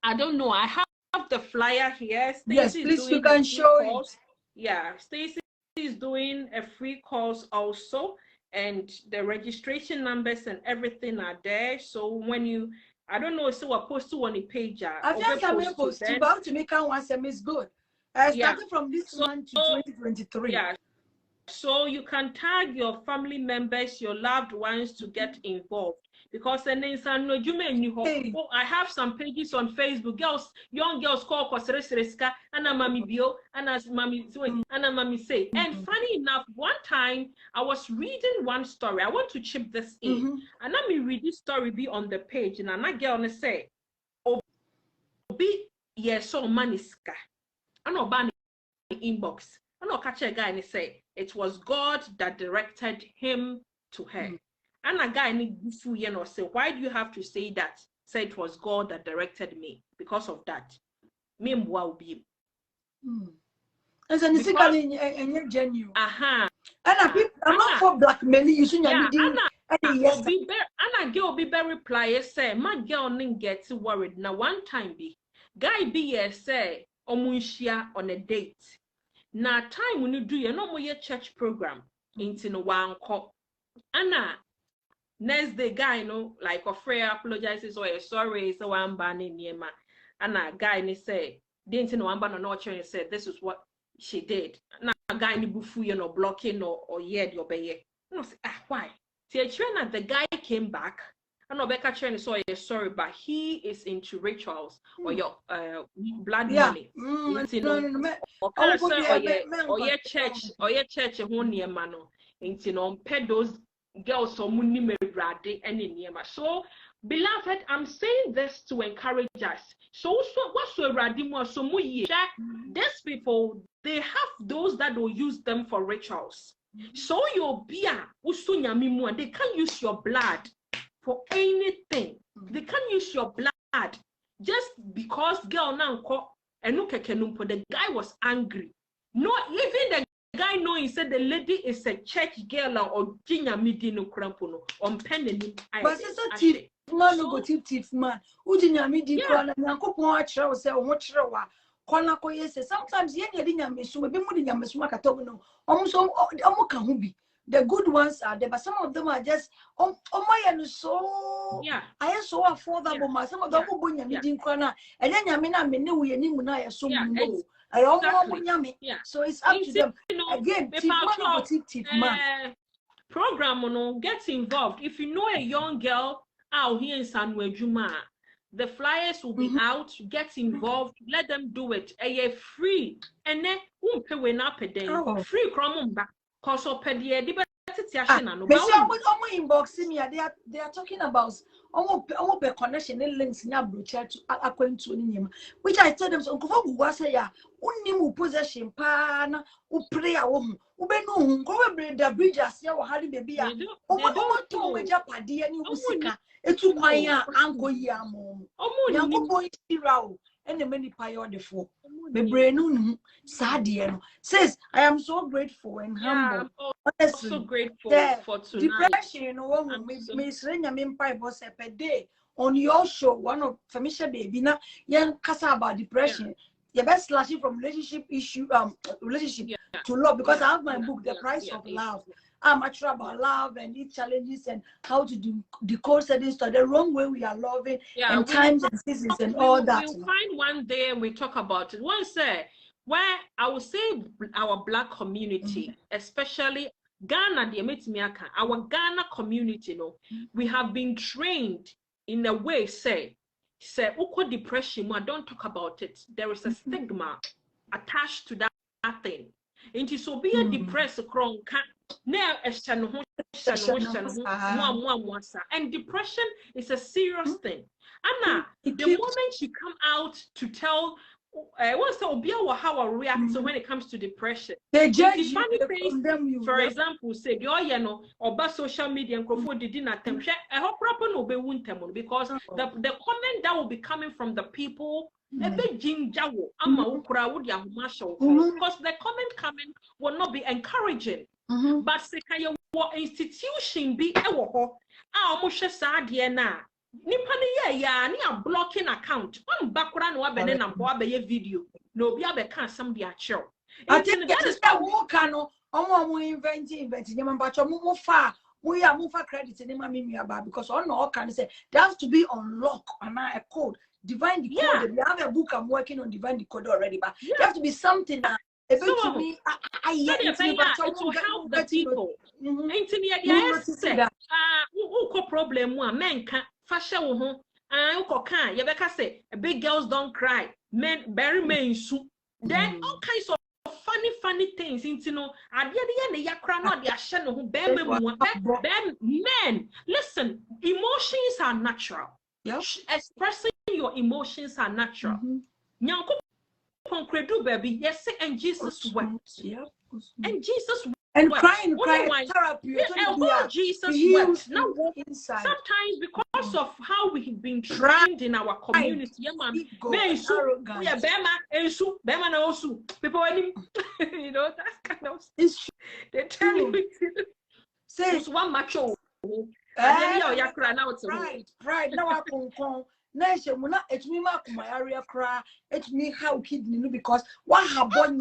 I don't know, I have the flyer here. Stacy, yes, please, you can show it. Yeah, Stacy is doing a free course also, and the registration numbers and everything are there. So when you, I don't know, so we're posted on the page. I think I'm supposed to, but to make one sem is good. Starting from this month to 2023. Yeah. So you can tag your family members, your loved ones to get involved. Because I have some pages on Facebook. Young girls call Kosreska, and Mami Bio, and as Mami and Mami say. And funny enough, one time I was reading one story. I want to chip this in. And let me read this story be on the page. And I girl say, Obi yes so maniska. And Obani inbox. And I'll catch a guy and say it was God that directed him to her. And a guy need to say, why do you have to say that? Say it was God that directed me because of that. Me will be. As an genuine. And I'm not for blackmailing you. And girl be very reply say, my girl didn't get worried. Now one time be guy be say omunshia on a date. Now time when you do no more church program into no one call. Anna next day guy like a friend apologizes or sorry so I'm banning Yema. And a guy say didn't know one ban no and said this is what she did. Now a guy ni bufu blocking or yet your bay. No say why? See the guy came back. I know Becca Chen is sorry, but he is into rituals or your blood money. Or your church mano. Pay those girls so many brade and in Yema. So beloved, I'm saying this to encourage us. So what's so radimo so these people, they have those that will use them for rituals. So your beer they can't use your blood for anything. They can't use your blood just because girl now and look at the guy was angry. No, even the guy knowing said the lady is a church girl or jinya midino crampono on penny. But it's a thief man who got thief man. Ujinya midino and watch sometimes the good ones are there, but some of them are just so I am so affordable. Some of them and then so it's up to them. Again, program gets involved. If you know a young girl out here in San Juma, the flyers will be out. Get involved. Let them do it. Free, and then pay when up a day. Free cromba. Cause of inboxing me. They are talking about almost connection links in Abuja to according to him, which I tell them so. Uncle say ya, unimu possession pana, pray a woman, ubenu, probably the bridge as ya or Harry baby. To a japadi and you sika. It's my uncle Yamo. Yanko boy Tirao. And the many pioneer the four. The brain Sadian says, I am so grateful and humble. Honestly, so grateful for tonight. Depression, Miss Renya Mimpai was a per day. on your show, one of Famisha Baby, now, young Kasa about depression. Your best slashing from relationship to love, because I have my book, The Price of Love. I'm mature about love and its challenges and how to decode certain stuff, the wrong way we are loving, and times and seasons and all that. We'll find one day and we talk about it. One say, where I would say our Black community, especially Ghana, our Ghana community, we have been trained in a way, say, uko depression, don't talk about it. There is a stigma attached to that thing. And so be a depressed and depression is a serious thing. Anna, the moment you come out to tell what's the how I react when it comes to depression, they judge you, funny they things, condemn you. for example, say or social media and didn't attempt I hope proper no be because the comment that will be coming from the people because the comment coming will not be encouraging. But say what institution be ni blocking account on background wa bene na bo abeye video no be abeka some dia show. I think that is that wo kano omo invent nyama bacho mo fa credit in my about because on all can say there has to be unlock and a code divine decode. We have a book I'm working on divine decode already, but there have to be something that to me it will help the people. Problem men can fashion say big girls don't cry, men bury men soup. Then all kinds of funny things men. Listen, emotions are natural. Expressing your emotions are natural. Baby, yes, and Jesus wept. And Jesus and wept. crying therapy. Jesus wept. Now, sometimes because of how we've been trained in our community, people, that's kind of they tell you. Say one macho. Pride. Now I can Nation will not it's me mark my area cry, it's me how kidney because what have a lot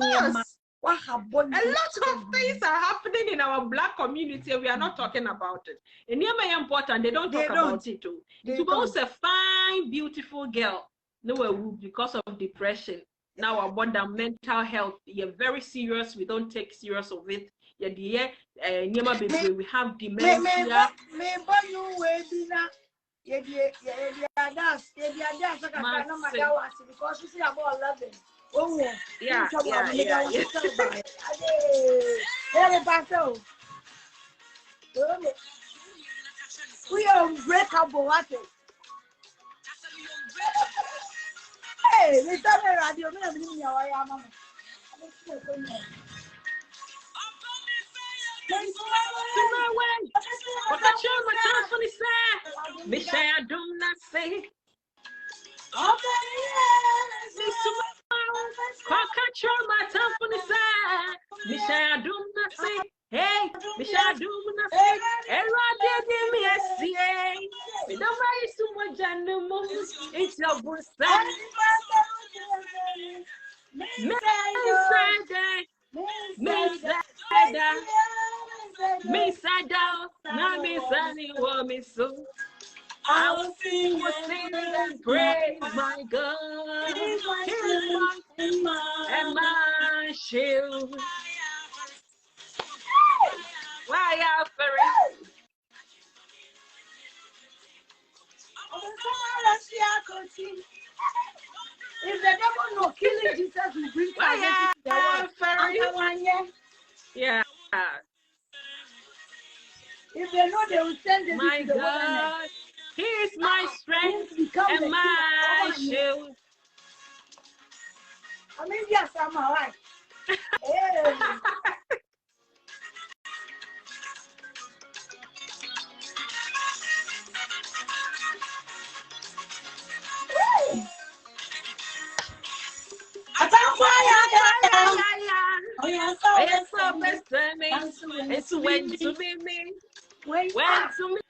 of things are happening in our Black community. We are not talking about it. And near my important, they don't talk about it too. To both a fine, beautiful girl, no, because of depression. Now about the mental health, you're very serious. We don't take serious of it. We have dementia. Because you see about 11. Oh, yeah. We are unbreakable. Hey, let's have a radio. I will sing and praise my God. He's my shield. Why offering? If the devil no killing Jesus, will bring fire. Yeah. If they know, they will send them my to the God. wilderness. He is my strength and my shield. I mean, yes, I'm all right. Hey. It's when to be me. When to me.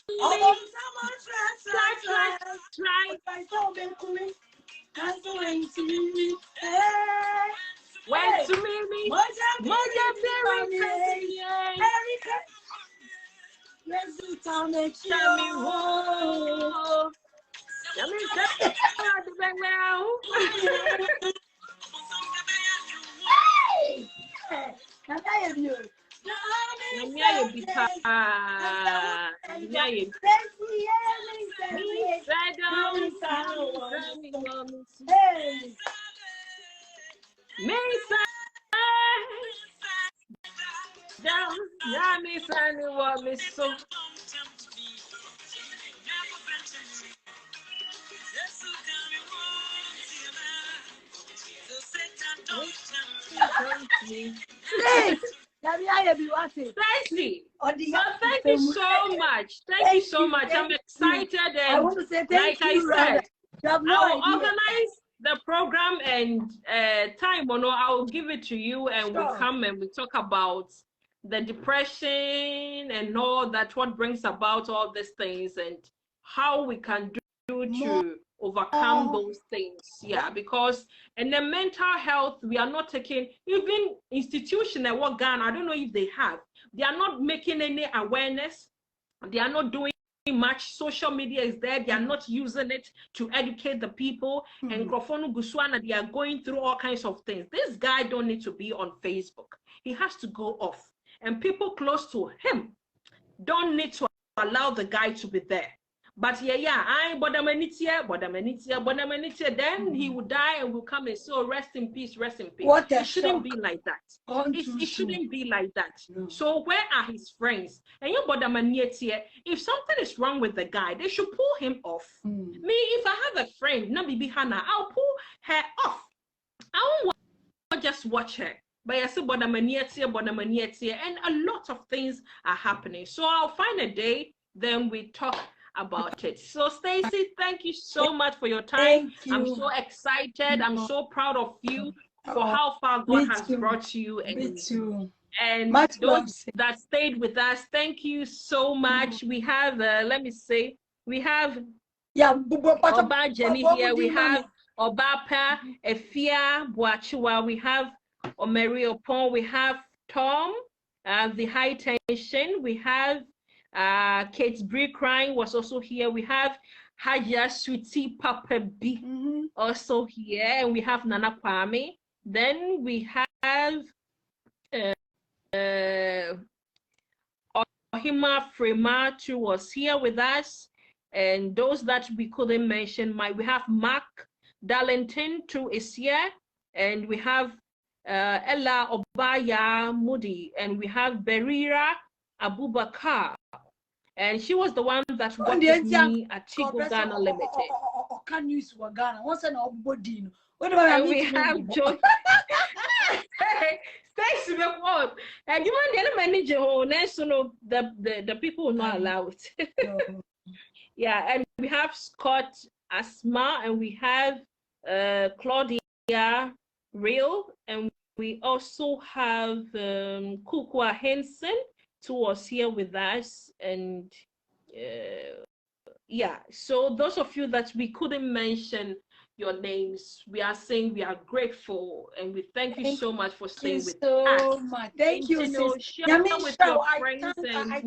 right. I saw them coming. That's the way to me. Went to me. Moja Berry. Erica. Yes, you tell me. Tell me who. Tell me the back now. Can I have you? Stacy, thank you so much. Thank you so much. I'm excited, and I want to say like I said, I will organize the program and time. Or no, I will give it to you, and we'll come and we talk about the depression and all that, what brings about all these things, and how we can do to overcome those things. Yeah, because in the mental health, we are not taking, even institution at what Ghana, I don't know if they have, they are not making any awareness. They are not doing much. Social media is there. They are not using it to educate the people. And Grofonu Guswana, they are going through all kinds of things. This guy don't need to be on Facebook. He has to go off. And people close to him don't need to allow the guy to be there. But then he will die and will come and say, oh, rest in peace, rest in peace. It shouldn't be like that. It shouldn't be like that. No. So where are his friends? And you if something is wrong with the guy, they should pull him off. Me, if I have a friend, Nabibi Hannah, I'll pull her off. I won't just watch her. But I say, and a lot of things are happening. So I'll find a day, then we talk about it. So Stacy, thank you so much for your time. I'm so excited. I'm so proud of you for how far God has brought you, and those that stayed with us, thank you so much. We have let me say, we have Oba Jenny here, we have Obapa Efia Boachua, we have Omeri Opon, we have Tom, the high tension, we have Kate Birikorang was also here. We have Haja Sweetie Papa B also here, and we have Nana Kwame. Then we have Ohima Frematu was here with us, and those that we couldn't mention, we have Mark Darlington too is here, and we have Ella Obaya Moody, and we have Berira Abubakar, and she was the one that worked with me at Chigo Ghana Limited. And we have Joe. Stacy McWard, and you want the manager who national the people will not allow it. Yeah, and we have Scott Asma, and we have Claudia Real, and we also have Kukwa Henson, who was here with us, and yeah, so those of you that we couldn't mention your names, we are saying we are grateful, and we thank you so much for staying with us. Thank you, share with your friends, and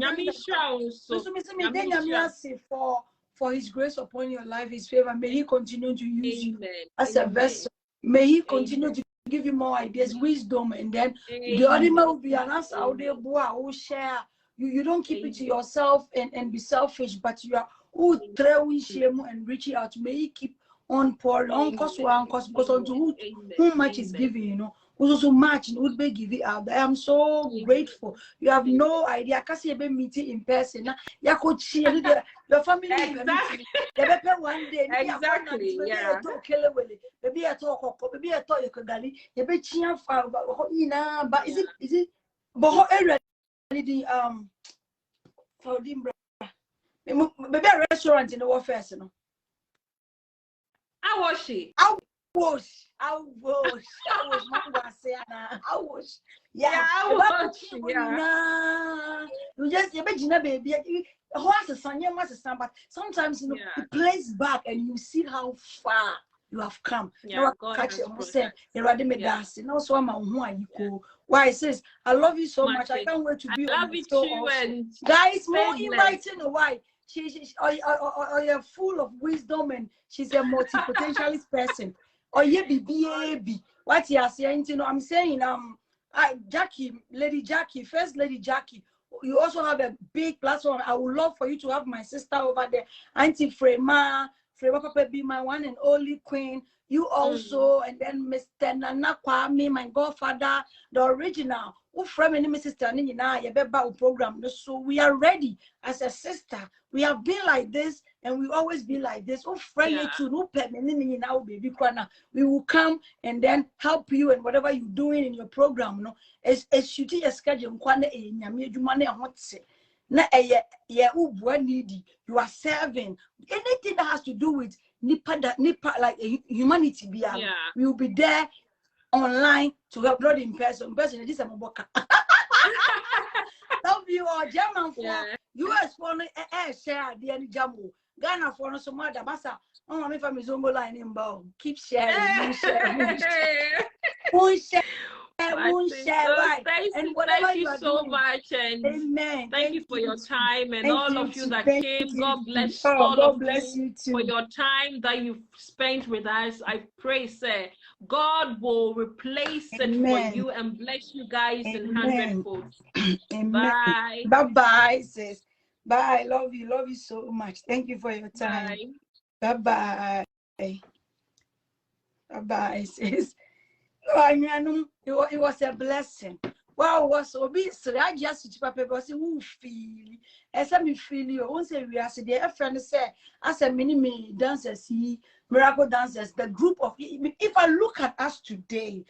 for his grace upon your life, his favor. May he continue to use you as a vessel. May he continue to give you more ideas, wisdom, and then the other man will be an answer out there, boy, who share. You don't keep it to yourself and be selfish, but you are who throwing shame and reaching out. May he keep on pouring on because unto who much is giving, you know. Who's so much would be giving out. I am so grateful. You have no idea. Because you've been meeting in person. You could see your family. Exactly. One day. Exactly. Yeah. Maybe I talk. Maybe I thought you could gali. You be cheering for. But is it? But the for Dimbra. Maybe a restaurant in the warfare, you know. How was she? wish. I wish. I wish. Yeah, I wish. Yeah. You just imagine, baby. Horse is son, but sometimes you know you place back and you see how far you have come. Yeah, No, God catch has it. protected. You're ready, me dance. No, so I'm on you. Why it says I love you so much. I can't wait to be on the show also. Guys, more inviting. Why? Or you're full of wisdom and she's a multi-potentialist person. Or you be baby. What you are saying, you know, I'm saying Jackie, Lady Jackie, First Lady Jackie. You also have a big platform. I would love for you to have my sister over there, Auntie Frema Papa be my one and only queen. You also, and then Mr. Nana Kwame, my godfather, the original. Who from any sister Nina, you program. So we are ready as a sister. We have been like this and we always be like this. Oh, friend, to no now, baby. We will come and then help you and whatever you're doing in your program. No, as shooting a schedule, needy. You are serving anything that has to do with nipa like humanity. We will be there online to help, not in person. This is a moboka. Love you all, German for US for share the any jamu. Ghana for no some other massa. Oh, my family zongo line in bow. Keep sharing, share. Right. And whatever thank you are so doing, much, and amen. Thank you for your time, and all of you that came. God bless all of you too. for your time that you've spent with us. I pray, sir, God will replace it for you and bless you guys in 100-fold. Bye. Bye, sis. Bye. Love you so much. Thank you for your time. Bye. Bye, sis. It was a blessing. Wow, was obese. I just papa was who feel. As I feel you, won't say we are the friend say, as a mini dancers, miracle dancers, the group of. If I look at us today,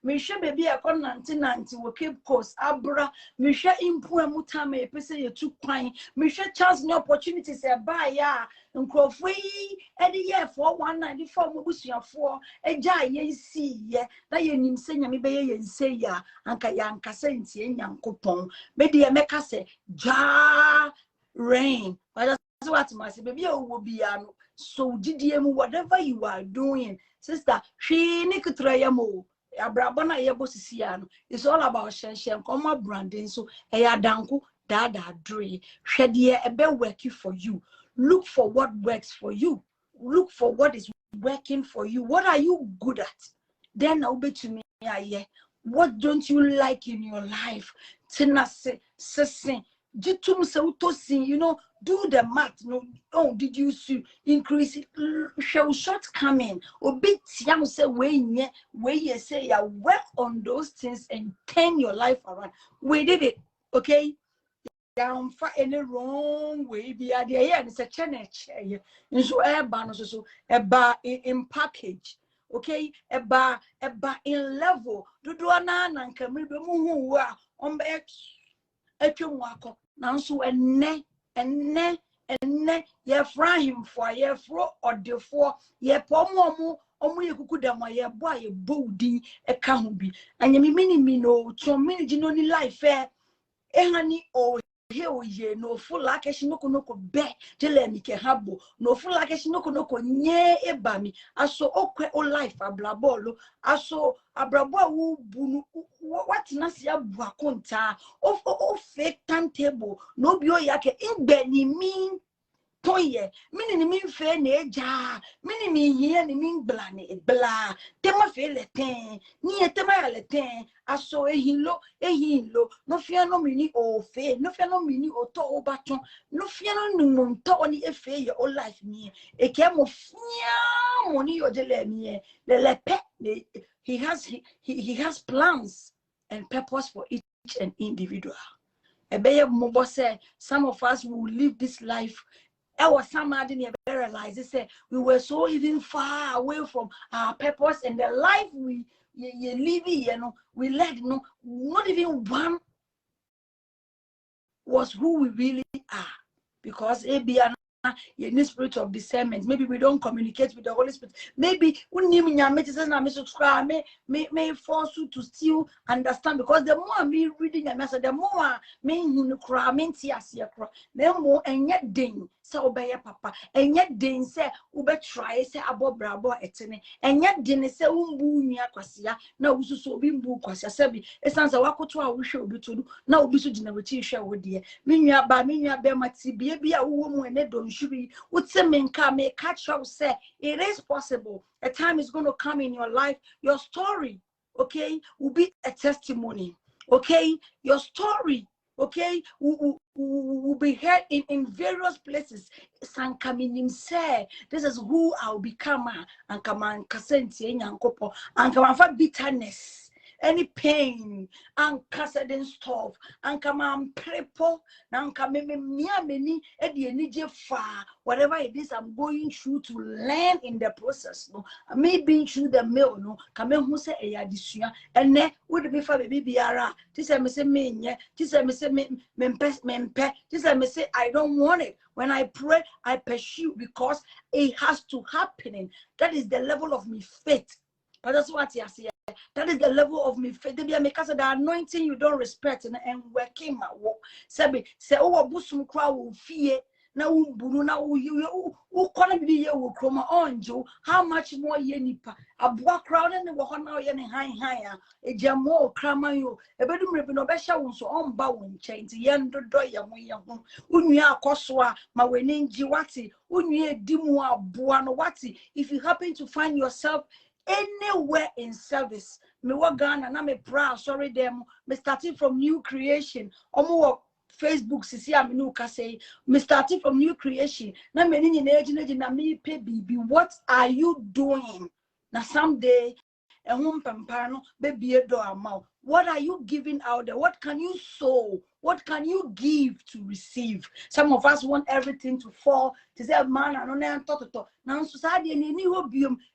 me sure baby I come 1990 we Cape Coast, Abra, me sure impu mutame, pese you took pine, me sure chance no opportunities buy ya. Nkofwe edi year for 194 mubusia for eja ye see ye na ye nim se nyame be ye nse ya anka ya anka se ntie nyankopon me de emeka se ja rain that's what my say baby o will be so didie mu whatever you are doing sister hwe ni kutra ya mo abrabo na ye bosisi ya no it's all about shen come branding so e ya danko dada dre hwe de ebe work for you. Look for what works for you. Look for what is working for you. What are you good at? Then I'll be to me. What don't you like in your life? You know, do the math. No, oh, did you increase it? Show shortcoming. Or bit young say where you say you work on those things and turn your life around. We did it, okay? Down for any wrong way be idea and it's a challenge and so so a bar in package, okay, a bar in level do and come who are on back a wako now so a ne ye fry him for ye fro or the four ye pomo you could have my boy a body a cambi and you mean no to minute you know life fair ehani o here no full like she no be tell me ke habo no full like she no nye ebami aso okwe o life ablabolo aso abrabo wu bunu what na sia bu akonta o fake timetable no bi o yake ingbe ni min toye mini min fe na eja mini mi hie ni min bla ni bla tema fe le ten ni tema ya le ten aso ehilo no fia no mini o fe no fia no mini o to obaton no fia no numu to oni efe ye o life ni e ke mo fia mo ni o de le mi le pe he has plans and purpose for each and individual. Ebeye mo bo say some of us will live this life. I was somebody never realized. Say we were so even far away from our purpose and the life we live, you know, we led, you know, not even one was who we really are, because the spirit of discernment. Maybe we don't communicate with the Holy Spirit. Maybe may force you to still understand, because the more me reading a message, the more me cry, me the more and yet ding so obey papa, and yet ding say ube try say abo brabo etene, and yet din say umbu nia kwasia na ususo bimbu kwasia sebi esanza wakoto a wishe obi to na obi so gina wechi hwe wo de me nua be mati bia wo mu ene don shiri utse menka me catch up say it is possible. A time is going to come in your life, your story, okay, will be a testimony, okay, your story, okay, will be heard in various places. Sankaminim say, this is who I'll become, and come on, kasenti enyankopo, and come on for bitterness. Any pain and casting stuff and come on prepo and come many far whatever it is I'm going through to learn in the process. No, I may be through the mail. No, come who say a yadisia and ne would be for baby biara. This I may say me, this I may say mempe, this I may say I don't want it. When I pray, I pursue because it has to happen. That is the level of my faith. But that's what you see. That is the level of me faith. Because the anointing you don't respect and working my work. Say oh busum crowd will fear. Now you can't be here with chroma onjo. How much more yenipa? A black crowd and the wahana yen higher. A jamo cramayo. A bedroom ribbon of Besha so on bowing chain to yendo doya moyam. Unya koswa, my winning jiwati, unya dimua buano wati. If you happen to find yourself anywhere in service, me wagana na me proud sorry them me starting from new creation omo Facebook sisi aminu ka say me starting from new creation na me ni na me pay bibi. What are you doing na someday what are you giving out there? What can you sow? What can you give to receive? Some of us want everything to fall. To say man and now society and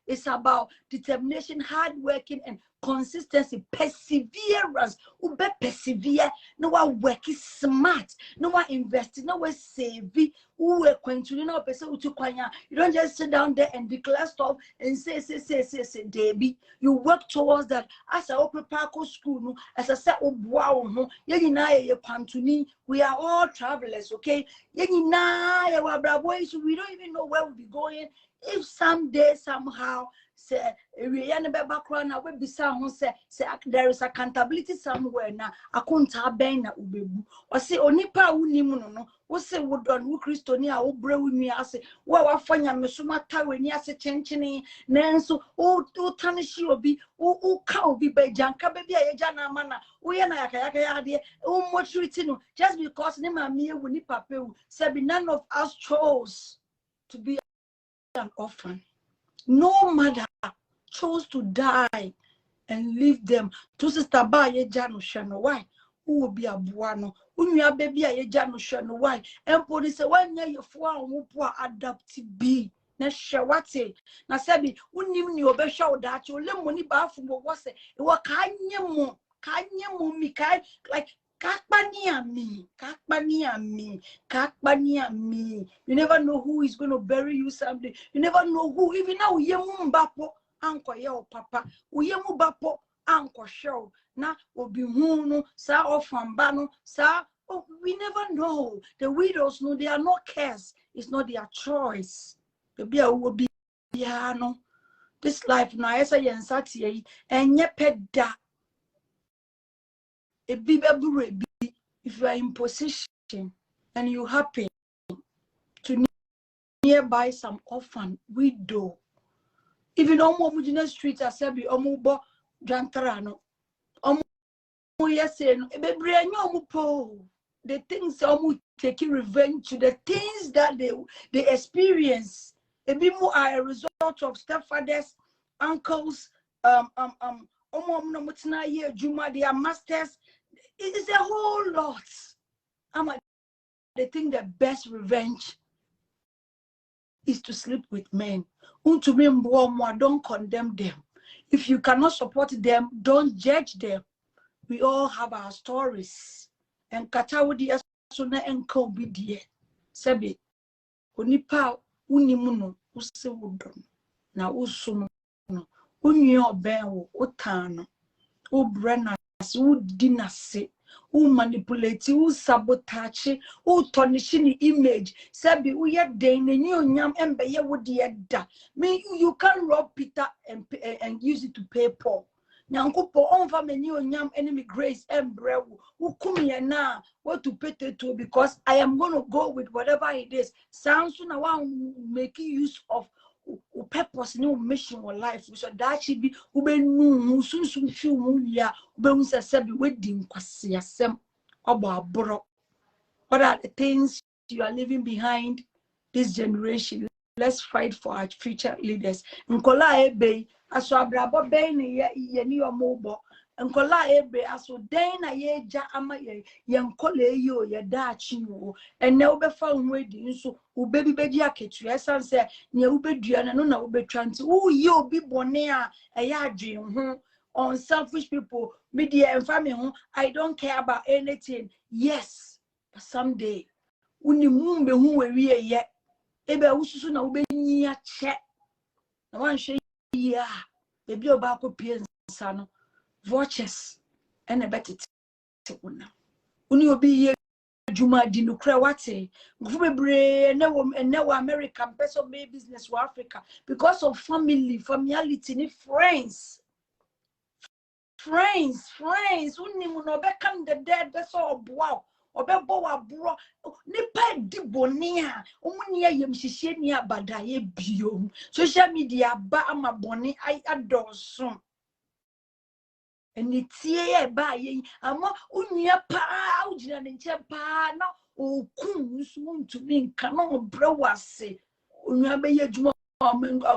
it's about determination, hard working, and consistency, perseverance. Ube persevere. No one work is smart. No one investing. No one save. You don't just sit down there and declare stuff and say, Debbie. You work towards that. As I open Parko school, as I said, wow, we are all travelers, okay? We don't even know where we'll be going. If someday, somehow, say there is accountability somewhere now. I can't have been at Ubebu. Or say Onipa Unimuno, or say would on Christonia, or Brew, I say, well, I find a Mesumata when you say Chenchini, Nanso, oh, Tanishi will be, oh, cow be by Janka, baby, a Jana mana, we are not idea, oh, much written, just because Nema Mia Winipa, said none of us chose to be an orphan. No mother chose to die and leave them. To sister ba ye jano shano why? Who will be a buano? When you are baby a jano shano why? And police say one year you for who adapt be. Na shawate na sabi unim ni obesha that you le money ba fu mo wase e wa kanye mo mi kai like kakpania me. You never know who is going to bury you someday. You never know who. Even now, yemu mbapo anko yo papa. Uyemu bapo anko show. Na obi hunu sa ofambano sa. Oh, we never know. The widows know they are not cursed. It's not their choice. Baby, I will be no. This life now, as I answer and ye peda. If you are in position and you happen to nearby some orphan widow, even on street, I said, be omubo jantarano, the things taking revenge to the things that they experience. A bit more are a result of stepfathers, uncles, their masters. It is a whole lot. They think the best revenge is to sleep with men. Don't condemn them. If you cannot support them, don't judge them. We all have our stories. And Katawudi Asuna and Kobe dear. Sebi. onipa unimuno use wudom na usuno no unye oben wo utano u brana u dinase u manipulate u sabotage u tarnish ni image sabi u ye den ni onyam embe ye wo de da me you can rob Peter and use it to pay Paul nyankopo onfa meni onyam enemy grace embrew ukumi na what to pay to because I am going to go with whatever it is sounds na one making use of purpose no mission or life so that should be ubenu sunsun fi mu ya ubenu se be wedding kwase asem obo what are the things you are leaving behind this generation? Let's fight for our future leaders. Nkola ebe aso abrabo be ye ni omobo nkola ebe aso den na ye ja ama ye nkola eyi o ye da achi wo ene obefa onwedi nso ubebi bedi aketu esanse ne ubedua na ubetwa nti wo ye obi bone a eya adwen ho unselfish people media and family ho I don't care about anything. Yes, but someday uni mumbe hu we ye ebe ususu na ubenyi ache na wanhwe ya bebi oba ko pie nsa no vultures ene betete una uni obi ye juma di no kra wate ngufu bebre ne wo American person be business for Africa because of familiarity ni friends uni mu no be come the dead be so oboa obebo wa bro nipa di boni a omuni ayem hihie ni abadaye bio social media ba ama boni ai adoso eni tie e ba ye ama unia pa ugina ne nche pa na okun nso ntumi nka na obro wase unia be ye juma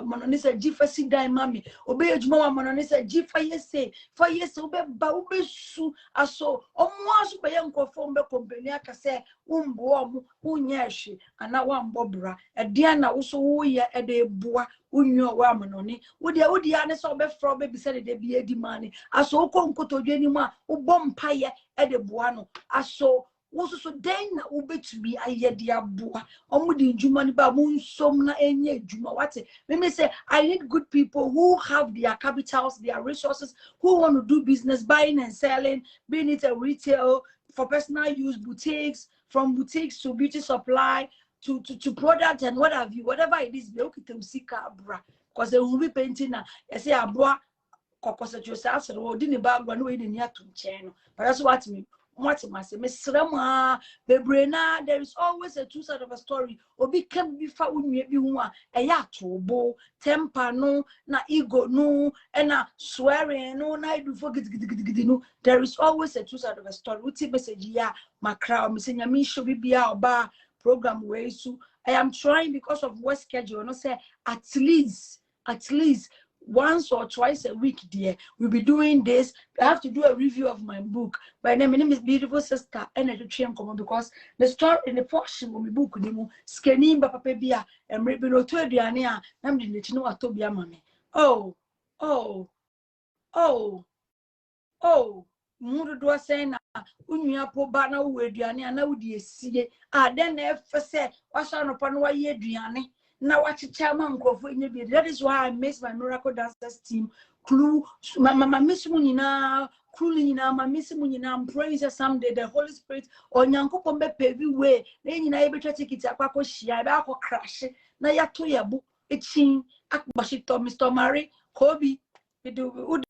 manone se jifa si dai mami obe ejuma wa manone se jifa yese fa yese obe ba obe su aso omo aso be yankofo mbe company aka se umbo omo unyehwe ana wa mbobra ede na wo so wo ye ede bua unyo wa manone wodi ane se obe fro be bi se de bi edi mani aso okonkotodwe ni mu a ubom paye ede bua no aso so den na ubetumi ayede aboa omudi njuma ni ba munsom na enye juma what me say I need good people who have their capitals, their resources, who want to do business, buying and selling, being it a retail for personal use, boutiques, from boutiques to beauty supply to product and what have you, whatever it is, be okay to sika bra because they will be painting na say abua kokose yourself so di ni ba gwa no we ni atum chen no but that's what me Mesrama, Bebrena, there is always a two sides of a story. Obi can be found with you, a yatobo, temper no, na ego no, and a swearing no, I do forget. There is always a two sides of a story. Uti message ya, my crowd, Missing Yami should be our bar program way. So I am trying because of work schedule, no say at least once or twice a week, dear. We'll be doing this. I have to do a review of my book. My name is Beautiful Sister, and I train common because the story in the portion of my book, scanning Papa Bia, and maybe no to Diana, I'm the know what to be a mammy. Oh, Mudu do say na unya po ba na wo aduane na wo de sie then na efe se wa sha no pa no wa ye aduane na wa chicha ma nkofo nye bi. That is why I miss my miracle dancers team crew. Mama miss mu nyina crew nyina ma miss mu nyina. I'm praying that someday the Holy Spirit or nyankopon be pave way na nyina ye betwa ticket akwa hia be akọ crash na ya to ya bu echin akbashito Mr. Mary Kobe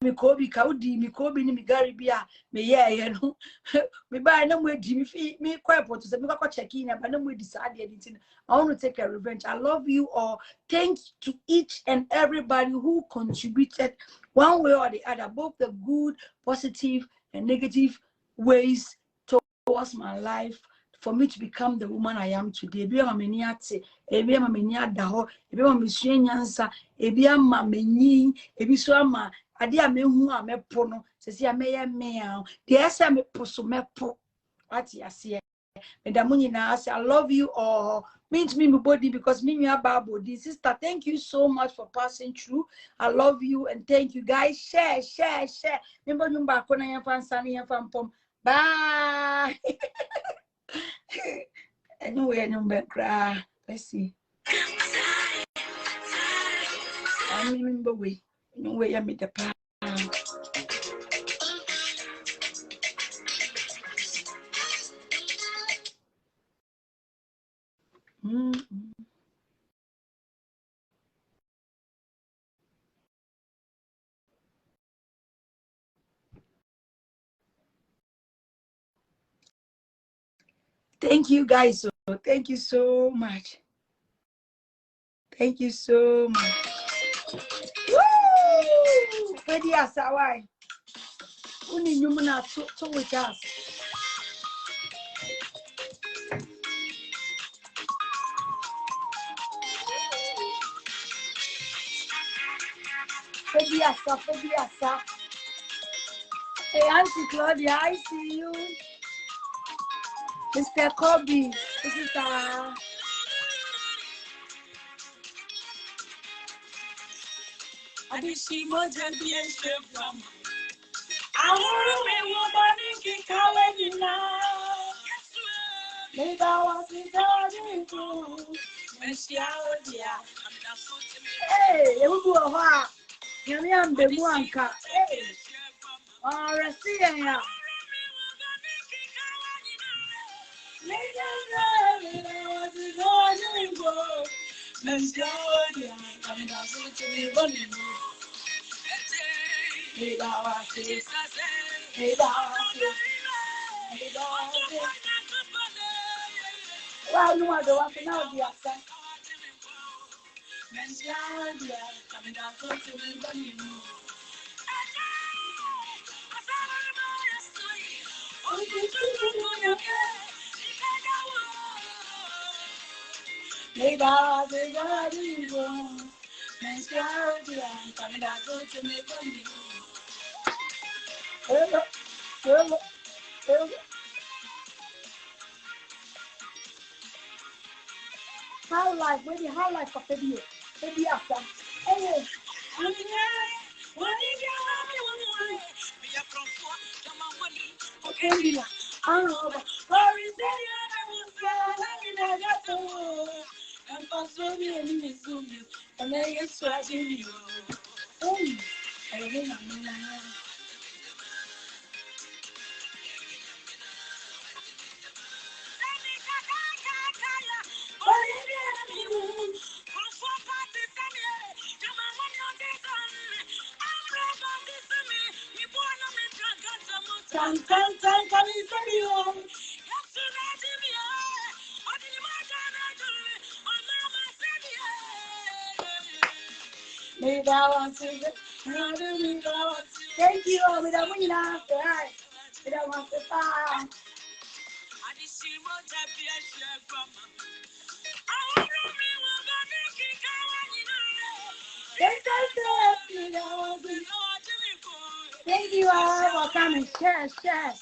me Kobe ka udi mi Kobe ni mi gari bia me ye no me buy na mo di me kwa airport so me kwa check in ba na mo di sad editing. I want to take a revenge. I love you all. Thanks to each and everybody who contributed one way or the other, both the good, positive and negative ways towards my life, for me to become the woman I am today. Ebi ama meni ate, ebi ama meni adaho, ebi ama mesue nyansa, ebi ama meni, ebi so ama ade a mehu a mepo no, sesi a meye me a, de ese me po so mepo. What you say? I love you all. Means me body because me about body. Sister, thank you so much for passing through. I love you and thank you guys. Share. Remember bye. Anyway, Let's see. I remember we. No way I made the plan. Thank you guys. Thank you so much. Thank you so much. Woo! Ready as why? Only you na to with us. Ready as. Hey, Auntie Claudia, I see you. Mr. Kobe, this is I did see more than the from. I want to be one now. Maybe I was in the when she out there. Hey, you go a you am the Muanka. Hey, or a seer. Well, you are the one to know the accent. How life, maybe how life of the year. Maybe after. Hey, thank you. We don't want we don't want to find. Thank you all for coming. Share.